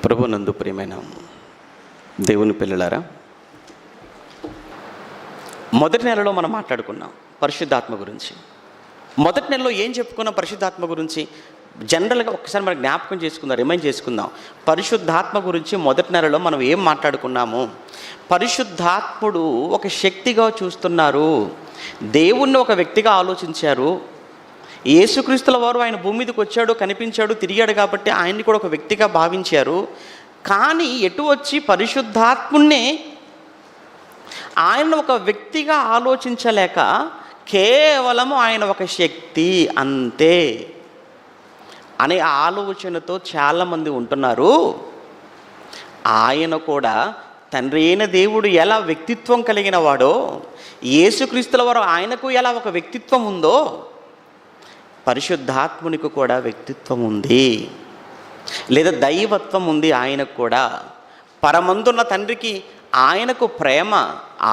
ప్రభునందు ప్రియమైన దేవుని పిల్లలారా, మొదటి నెలలో మనం మాట్లాడుకున్నాం పరిశుద్ధాత్మ గురించి. మొదటి నెలలో ఏం చెప్పుకున్నాం పరిశుద్ధాత్మ గురించి? జనరల్గా ఒక్కసారి మనం జ్ఞాపకం చేసుకుందాం, రిమైండ్ చేసుకుందాం. పరిశుద్ధాత్మ గురించి మొదటి నెలలో మనం ఏం మాట్లాడుకున్నాము? పరిశుద్ధాత్ముడు ఒక శక్తిగా చూస్తున్నారు, దేవుణ్ణి ఒక వ్యక్తిగా ఆలోచించారు. యేసుక్రీస్తుల వారు ఆయన భూమి మీదకి వచ్చాడు, కనిపించాడు, తిరిగాడు కాబట్టి ఆయన్ని కూడా ఒక వ్యక్తిగా భావించారు. కానీ ఎటు వచ్చి పరిశుద్ధాత్ముణ్ణే ఆయన ఒక వ్యక్తిగా ఆలోచించలేక కేవలము ఆయన ఒక శక్తి అంతే అనే ఆలోచనతో చాలామంది ఉంటున్నారు. ఆయన కూడా తండ్రి అయిన దేవుడు ఎలా వ్యక్తిత్వం కలిగిన వాడో, యేసుక్రీస్తుల వారు ఆయనకు ఎలా ఒక వ్యక్తిత్వం ఉందో, పరిశుద్ధాత్మునికి కూడా వ్యక్తిత్వం ఉంది, లేదా దైవత్వం ఉంది. ఆయనకు కూడా పరమందున్న తండ్రికి ఆయనకు ప్రేమ,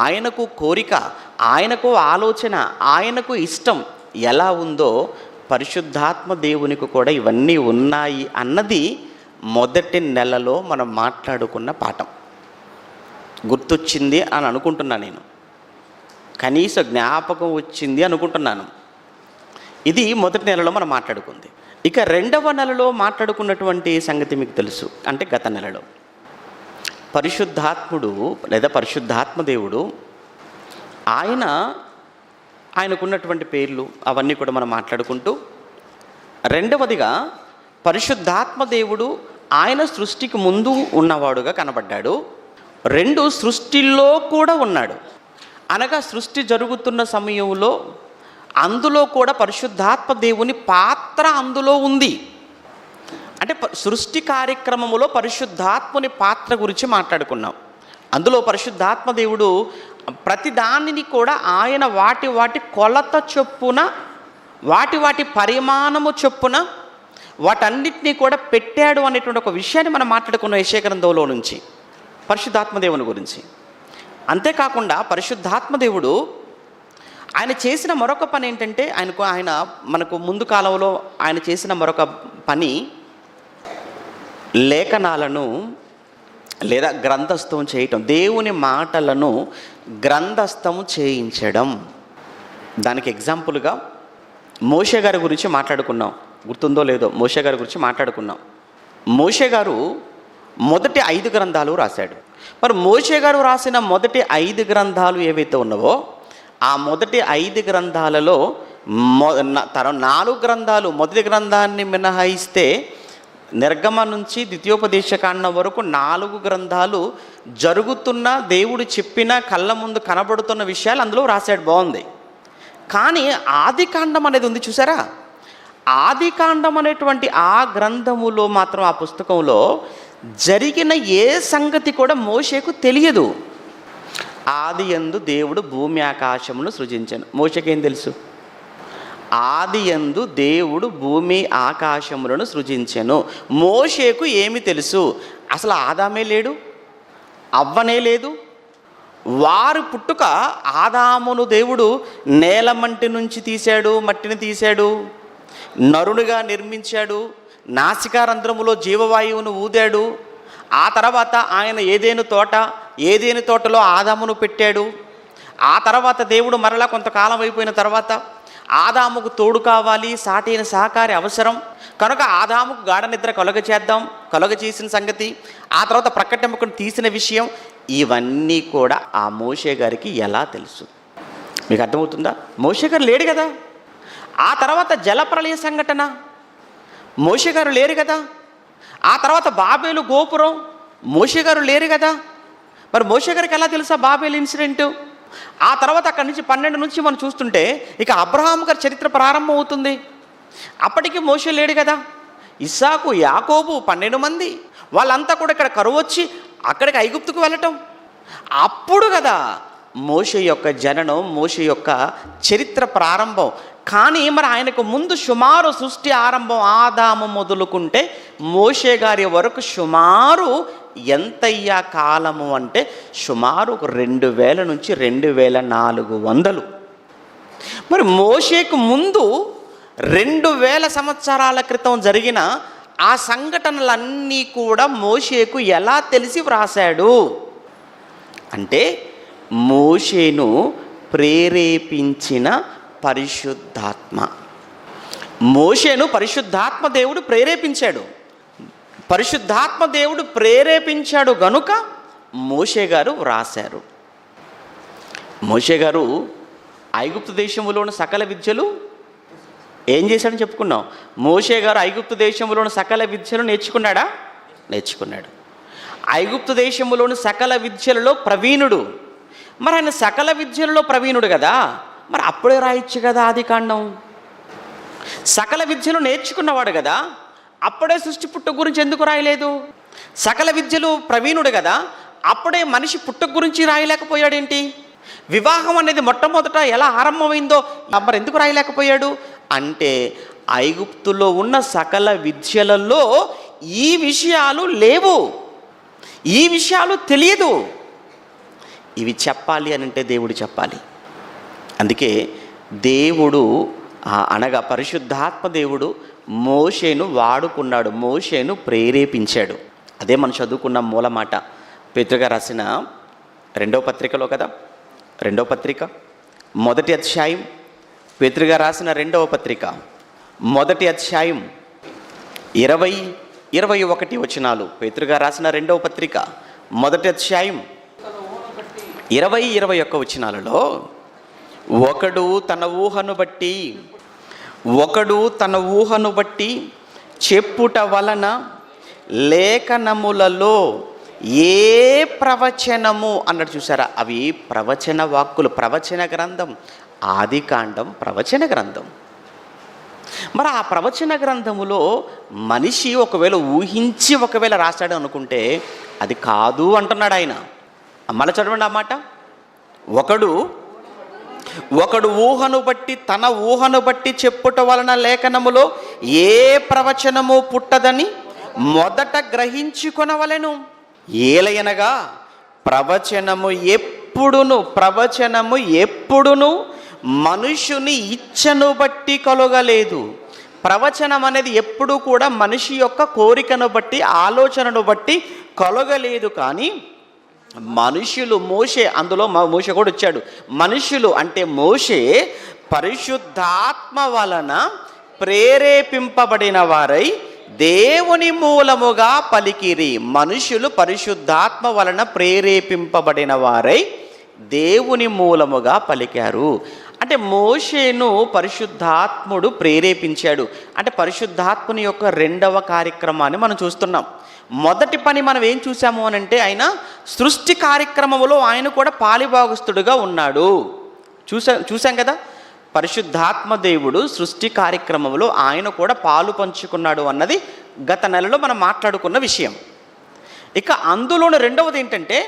ఆయనకు కోరిక, ఆయనకు ఆలోచన, ఆయనకు ఇష్టం ఎలా ఉందో పరిశుద్ధాత్మ దేవునికి కూడా ఇవన్నీ ఉన్నాయి అన్నది మొదటి నెలలో మనం మాట్లాడుకున్న పాఠం. గుర్తొచ్చింది అని అనుకుంటున్నాను, నేను కనీస జ్ఞాపకం వచ్చింది అనుకుంటున్నాను. ఇది మొదటి నెలలో మనం మాట్లాడుకుంది. ఇక రెండవ నెలలో మాట్లాడుకున్నటువంటి సంగతి మీకు తెలుసు. అంటే గత నెలలో పరిశుద్ధాత్ముడు లేదా పరిశుద్ధాత్మ దేవుడు ఆయనకున్నటువంటి పేర్లు అవన్నీ కూడా మనం మాట్లాడుకుంటూ, రెండవదిగా పరిశుద్ధాత్మ దేవుడు ఆయన సృష్టికి ముందు ఉన్నవాడుగా కనబడ్డాడు. రెండు, సృష్టిలో కూడా ఉన్నాడు. అనగా సృష్టి జరుగుతున్న సమయంలో అందులో కూడా పరిశుద్ధాత్మ దేవుని పాత్ర అందులో ఉంది. అంటే సృష్టి కార్యక్రమములో పరిశుద్ధాత్మని పాత్ర గురించి మాట్లాడుకున్నాం. అందులో పరిశుద్ధాత్మ దేవుడు ప్రతి దానిని కూడా ఆయన వాటి కొలత చొప్పున, వాటి పరిమాణము చొప్పున వాటన్నిటినీ కూడా పెట్టాడు అనేటువంటి ఒక విషయాన్ని మనం మాట్లాడుకున్నాం యెషయా గ్రంథంలో నుంచి పరిశుద్ధాత్మ దేవుని గురించి. అంతేకాకుండా పరిశుద్ధాత్మ దేవుడు ఆయన చేసిన మరొక పని ఏంటంటే, ఆయన మనకు ముందు కాలంలో ఆయన చేసిన మరొక పని లేఖనాలను లేదా గ్రంథస్థం చేయటం, దేవుని మాటలను గ్రంథస్థం చేయించడం. దానికి ఎగ్జాంపుల్గా మోషే గారి గురించి మాట్లాడుకున్నాం. గుర్తుందో లేదో, మోషే గారి గురించి మాట్లాడుకున్నాం. మోషే గారు మొదటి 5 గ్రంథాలు రాశాడు. మరి మోషే గారు రాసిన మొదటి 5 గ్రంథాలు ఏవైతే ఉన్నావో, ఆ మొదటి 5 గ్రంథాలలో 4 గ్రంథాలు, మొదటి గ్రంథాన్ని మినహాయిస్తే నిర్గమ నుంచి ద్వితీయోపదేశకాండం వరకు 4 గ్రంథాలు జరుగుతున్న, దేవుడు చెప్పిన, కళ్ళ ముందు కనబడుతున్న విషయాలు అందులో రాశాడు. బాగుంది. కానీ ఆదికాండం అనేది ఉంది చూసారా, ఆదికాండం అనేటువంటి ఆ గ్రంథములో మాత్రం, ఆ పుస్తకంలో జరిగిన ఏ సంగతి కూడా మోషేకు తెలియదు. ఆది యందు దేవుడు భూమి ఆకాశమును సృజించాను. మోషేకేం తెలుసు? ఆది యందు దేవుడు భూమి ఆకాశములను సృజించెను. మోషేకు ఏమి తెలుసు? అసలు ఆదామే లేడు, అవ్వనే లేదు. వారి పుట్టుక, ఆదామును దేవుడు నేలమంటి నుంచి తీశాడు, మట్టిని తీశాడు, నరునిగా నిర్మించాడు, నాసికారంధ్రములో జీవవాయువును ఊదాడు. ఆ తర్వాత ఆయన ఏదేను తోటలో ఆదామును పెట్టాడు. ఆ తర్వాత దేవుడు మరలా కొంతకాలం అయిపోయిన తర్వాత ఆదాముకు తోడు కావాలి, సాటైన సహకారి అవసరం కనుక ఆదాముకు గాఢ నిద్ర కలుగచేసిన సంగతి, ఆ తర్వాత ప్రకటనకు తీసిన విషయం, ఇవన్నీ కూడా ఆ మోషే గారికి ఎలా తెలుసు? మీకు అర్థమవుతుందా? మోషే గారు లేడు కదా. ఆ తర్వాత జలప్రళయ సంఘటన, మోషే గారు లేరు కదా. ఆ తర్వాత బాబేలు గోపురం, మోషే గారు లేరు కదా. మరి మోషే గారికి ఎలా తెలుసా బాబేలు ఇన్సిడెంటు? ఆ తర్వాత అక్కడి నుంచి 12 నుంచి మనం చూస్తుంటే ఇక అబ్రహాం గారి చరిత్ర ప్రారంభం అవుతుంది. అప్పటికి మోషే లేడు కదా. ఇస్సాకు, యాకోబు 12 మంది, వాళ్ళంతా కూడా ఇక్కడ కరువు వచ్చి అక్కడికి ఐగుప్తుకు వెళ్ళటం. అప్పుడు కదా మోషే యొక్క జననం, మోషే యొక్క చరిత్ర ప్రారంభం. కానీ మరి ఆయనకు ముందు సుమారు సృష్టి ఆరంభం ఆదాము మొదలుకుంటే మోషే గారి వరకు సుమారు ఎంతయ్యా కాలము అంటే సుమారు 2000 నుంచి 2400. మరి మోషేకు ముందు 2000 సంవత్సరాల క్రితం జరిగిన ఆ సంఘటనలన్నీ కూడా మోషేకు ఎలా తెలిసి వ్రాసాడు అంటే మోషేను ప్రేరేపించిన పరిశుద్ధాత్మ. మోషేను పరిశుద్ధాత్మ దేవుడు ప్రేరేపించాడు. పరిశుద్ధాత్మ దేవుడు ప్రేరేపించాడు గనుక మోషే గారు వ్రాశారు. మోషే గారు ఐగుప్తు దేశంలోని సకల విద్యలు ఏం చేశాడని చెప్పుకున్నాం. మోషే గారు ఐగుప్తు దేశంలోని సకల విద్యలు నేర్చుకున్నాడా? నేర్చుకున్నాడు. ఐగుప్తు దేశంలోని సకల విద్యలలో ప్రవీణుడు. మరి ఆయన సకల విద్యలలో ప్రవీణుడు కదా, మరి అప్పుడే రాయొచ్చు కదా ఆదికాండం. సకల విద్యలు నేర్చుకున్నవాడు కదా, అప్పుడే సృష్టి పుట్టుక గురించి ఎందుకు రాయలేదు? సకల విద్యలు ప్రవీణుడు కదా, అప్పుడే మనిషి పుట్టుక గురించి రాయలేకపోయాడేంటి? వివాహం అనేది మొట్టమొదట ఎలా ఆరంభమైందో మరి ఎందుకు రాయలేకపోయాడు అంటే ఐగుప్తులో ఉన్న సకల విద్యలలో ఈ విషయాలు లేవు, ఈ విషయాలు తెలియదు. ఇవి చెప్పాలి అని అంటే దేవుడు చెప్పాలి. అందుకే దేవుడు అనగా పరిశుద్ధాత్మ దేవుడు మోషేను వాడుకున్నాడు, మోషేను ప్రేరేపించాడు. అదే మనం చదువుకున్న మూలమాట పేతురుగా రాసిన 2వ పత్రికలో కదా, 2వ పత్రిక 1వ అధ్యాయం, పేతురుగా రాసిన 2వ పత్రిక 1వ అధ్యాయం 20-21 వచనాలు. పేతురుగా రాసిన 2వ పత్రిక 1వ అధ్యాయం 20-21 వచనాలలో ఒకడు తన ఊహను బట్టి చెప్పుట వలన లేఖనములలో ఏ ప్రవచనము అన్నట్టు చూసారా, అవి ప్రవచన వాక్కులు, ప్రవచన గ్రంథం. ఆదికాండం ప్రవచన గ్రంథం. మరి ఆ ప్రవచన గ్రంథములో మనిషి ఒకవేళ ఊహించి ఒకవేళ రాశాడు అనుకుంటే అది కాదు అంటున్నాడు ఆయన. మళ్ళీ చదవండి ఆ మాట. ఒకడు తన ఊహను బట్టి చెప్పుట వలన లేఖనములో ఏ ప్రవచనము పుట్టదని మొదట గ్రహించుకొనవలెను. ఏలయనగా ప్రవచనము ఎప్పుడును మనుషుని ఇచ్చను బట్టి కలుగలేదు. ప్రవచనం అనేది ఎప్పుడు కూడా మనిషి యొక్క కోరికను బట్టి, ఆలోచనను బట్టి కలుగలేదు. కానీ మనుషులు, అందులో మోషే కూడా వచ్చాడు. మనుషులు అంటే మోషే పరిశుద్ధాత్మ వలన ప్రేరేపింపబడిన వారై దేవుని మూలముగా పలికిరి. మనుషులు పరిశుద్ధాత్మ వలన ప్రేరేపింపబడిన వారై దేవుని మూలముగా పలికారు. అంటే మోషేను పరిశుద్ధాత్ముడు ప్రేరేపించాడు. అంటే పరిశుద్ధాత్ముని యొక్క 2వ కార్యక్రమాన్ని మనం చూస్తున్నాం. మొదటి పని మనం ఏం చూసాము అని అంటే ఆయన సృష్టి కార్యక్రమంలో ఆయన కూడా పాలిభాగస్తుడుగా ఉన్నాడు. చూసాం కదా, పరిశుద్ధాత్మ దేవుడు సృష్టి కార్యక్రమంలో ఆయన కూడా పాలు పంచుకున్నాడు అన్నది గత నెలలో మనం మాట్లాడుకున్న విషయం. ఇక అందులోని 2వది ఏంటంటే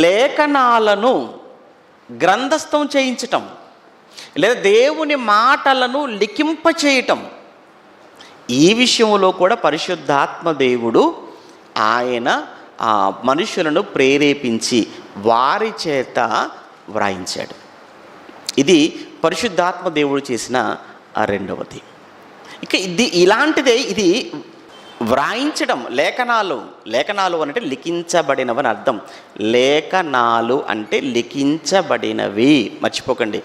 లేఖనాలను గ్రంథస్థం చేయించటం, లేదా దేవుని మాటలను లిఖింప చేయటం. ఈ విషయంలో కూడా పరిశుద్ధాత్మ దేవుడు ఆయన మనుషులను ప్రేరేపించి వారి చేత వ్రాయించాడు. ఇది పరిశుద్ధాత్మ దేవుడు చేసిన 2వది. ఇక ఇలాంటిదే ఇది వ్రాయించడం. లేఖనాలు అంటే లిఖించబడినవని అర్థం. లేఖనాలు అంటే లిఖించబడినవి. మర్చిపోకండి,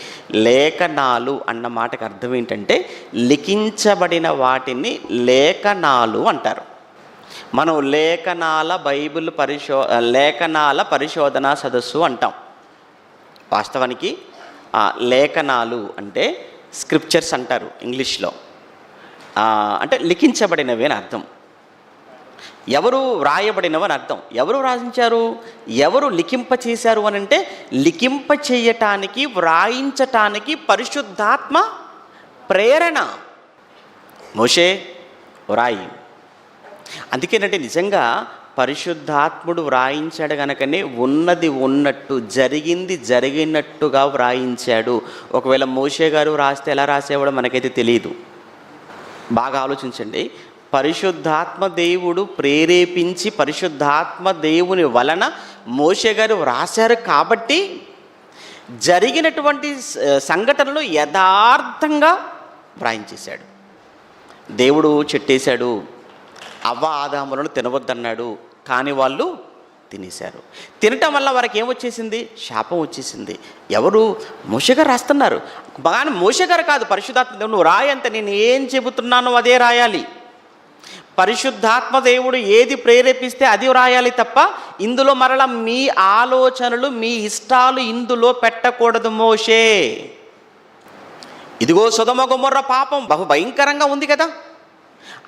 లేఖనాలు అన్న మాటకు అర్థం ఏంటంటే లిఖించబడిన వాటిని లేఖనాలు అంటారు. మనం లేఖనాల పరిశోధనా సదస్సు అంటాం. వాస్తవానికి లేఖనాలు అంటే స్క్రిప్చర్స్ అంటారు ఇంగ్లీష్లో. అంటే లిఖించబడినవి అని అర్థం. ఎవరు వ్రాయబడినవని అర్థం. ఎవరు వ్రాయించారు, ఎవరు లిఖింప చేశారు అని అంటే లిఖింప చేయటానికి, వ్రాయించటానికి పరిశుద్ధాత్మ ప్రేరణ. మోషే వ్రాయి. అందుకేనంటే నిజంగా పరిశుద్ధాత్ముడు వ్రాయించాడు కనుకనే ఉన్నది ఉన్నట్టు, జరిగింది జరిగినట్టుగా వ్రాయించాడు. ఒకవేళ మోషే గారు రాస్తే ఎలా రాసేవాడో మనకైతే తెలియదు. బాగా ఆలోచించండి. పరిశుద్ధాత్మ దేవుడు ప్రేరేపించి పరిశుద్ధాత్మ దేవుని వలన మోషే గారు వ్రాశారు కాబట్టి జరిగినటువంటి సంఘటనలు యథార్థంగా వ్రాయించేశాడు. దేవుడు చెట్టేశాడు, అవ్వ ఆదాములను తినవద్దన్నాడు, కానీ వాళ్ళు తినేశారు. తినటం వల్ల వారికి ఏమొచ్చేసింది? శాపం వచ్చేసింది. ఎవరు? మోషే గారు రాస్తున్నారు. కానీ మోషే గారు కాదు, పరిశుద్ధాత్మ దేవుడు. నువ్వు రాయంత, నేను ఏం చెబుతున్నానో అదే రాయాలి. పరిశుద్ధాత్మ దేవుడు ఏది ప్రేరేపిస్తే అది రాయాలి తప్ప ఇందులో మరలా మీ ఆలోచనలు, మీ ఇష్టాలు ఇందులో పెట్టకూడదు. మోషే, ఇదిగో సొదొమ గొమొర్రా పాపం బహు భయంకరంగా ఉంది కదా,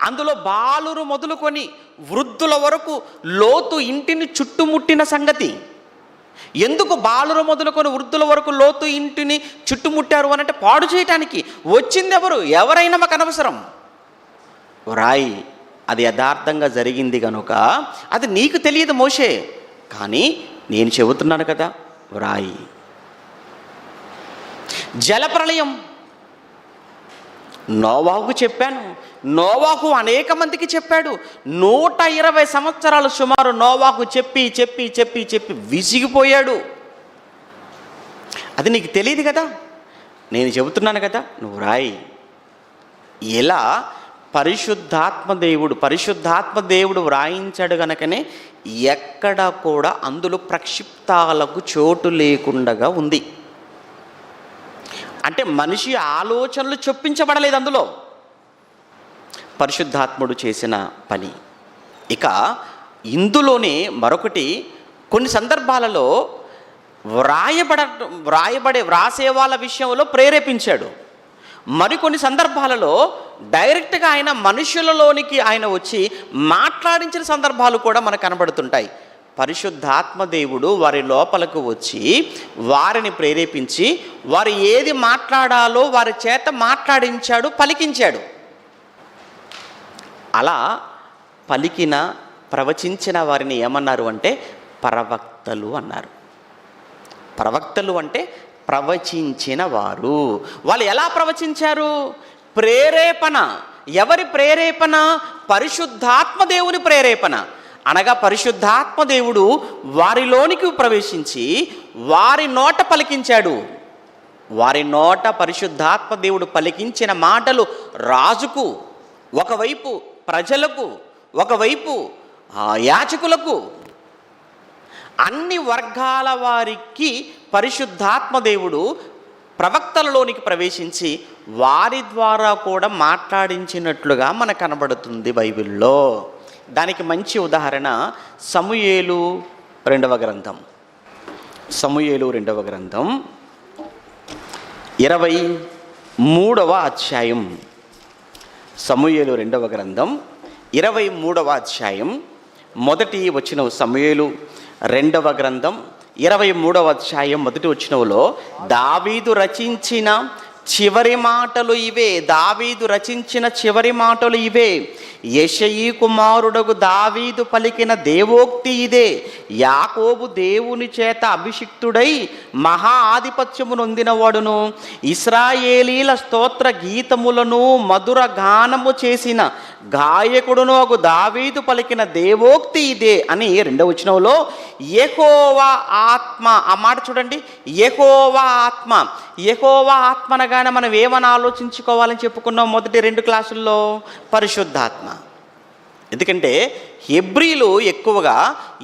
అందులో బాలురు మొదలుకొని వృద్ధుల వరకు లోతు ఇంటిని చుట్టుముట్టిన సంగతి. ఎందుకు బాలురు మొదలుకొని వృద్ధుల వరకు లోతు ఇంటిని చుట్టుముట్టారు అని అంటే, పాడు చేయటానికి. వచ్చింది ఎవరు? ఎవరైనా మాకు అనవసరం, రాయి. అది యథార్థంగా జరిగింది కనుక అది నీకు తెలియదు మోషే, కానీ నేను చెబుతున్నాను కదా, రాయి. జలప్రళయం నోవాహుకు చెప్పాను. నోవాహు అనేక మందికి చెప్పాడు. 120 సంవత్సరాలు సుమారు నోవాహు చెప్పి చెప్పి చెప్పి చెప్పి విసిగిపోయాడు. అది నీకు తెలియదు కదా, నేను చెబుతున్నాను కదా, నువ్వు రాయి. ఇలా పరిశుద్ధాత్మ దేవుడు వ్రాయించాడు గనకనే ఎక్కడ కూడా అందులో ప్రక్షిప్తాలకు చోటు లేకుండా ఉంది. అంటే మనిషి ఆలోచనలు చొప్పించబడలేదు అందులో, పరిశుద్ధాత్ముడు చేసిన పని. ఇక ఇందులోనే మరొకటి, కొన్ని సందర్భాలలో వ్రాసే వాళ్ళ విషయంలో ప్రేరేపించాడు. మరికొన్ని సందర్భాలలో డైరెక్ట్గా ఆయన మనుషులలోనికి ఆయన వచ్చి మాట్లాడించిన సందర్భాలు కూడా మనకు కనబడుతుంటాయి. పరిశుద్ధాత్మ దేవుడు వారి లోపలకు వచ్చి వారిని ప్రేరేపించి వారు ఏది మాట్లాడాలో వారి చేత మాట్లాడించాడు, పలికించాడు. అలా పలికిన, ప్రవచించిన వారిని ఏమన్నారు అంటే ప్రవక్తలు అన్నారు. ప్రవక్తలు అంటే ప్రవచించిన వారు. వాళ్ళు ఎలా ప్రవచించారు? ప్రేరేపణ. ఎవరి ప్రేరేపణ? పరిశుద్ధాత్మ దేవుని ప్రేరేపణ. అనగా పరిశుద్ధాత్మ దేవుడు వారిలోనికి ప్రవేశించి వారి నోట పలికించాడు. వారి నోట పరిశుద్ధాత్మ దేవుడు పలికించిన మాటలు రాజుకు ఒకవైపు, ప్రజలకు ఒకవైపు, యాజకులకు, అన్ని వర్గాల వారికి పరిశుద్ధాత్మ దేవుడు ప్రవక్తలలోనికి ప్రవేశించి వారి ద్వారా కూడా మాట్లాడించినట్లుగా మనకు కనబడుతుంది బైబిల్లో. దానికి మంచి ఉదాహరణ సమూయేలు 2వ గ్రంథం. సమూయేలు 2వ గ్రంథం 23వ అధ్యాయం. సమూయేలు 2వ గ్రంథం 23వ అధ్యాయం మొదటి వచనం. సమూయేలు 2వ గ్రంథం 23వ అధ్యాయం మొదటి వచనంలో దావీదు రచించిన చివరి మాటలు ఇవే. దావీదు రచించిన చివరి మాటలు ఇవే. యెషయి కుమారుడగు దావీదు పలికిన దేవోక్తి ఇదే. యాకోబు దేవుని చేత అభిషిక్తుడై మహా ఆధిపత్యము నొందినవాడును, ఇశ్రాయేలీల స్తోత్ర గీతములను మధుర గానము చేసిన గాయకుడును అగు దావీదు పలికిన దేవోక్తి ఇదే అని 2వ వచనంలో యెహోవా ఆత్మ. ఆ మాట చూడండి, యెహోవా ఆత్మ. యెహోవా ఆత్మ అనగానే మనం ఏమని ఆలోచించుకోవాలని చెప్పుకున్నాం మొదటి 2 క్లాసుల్లో? పరిశుద్ధాత్మ. ఎందుకంటే హెబ్రీలు ఎక్కువగా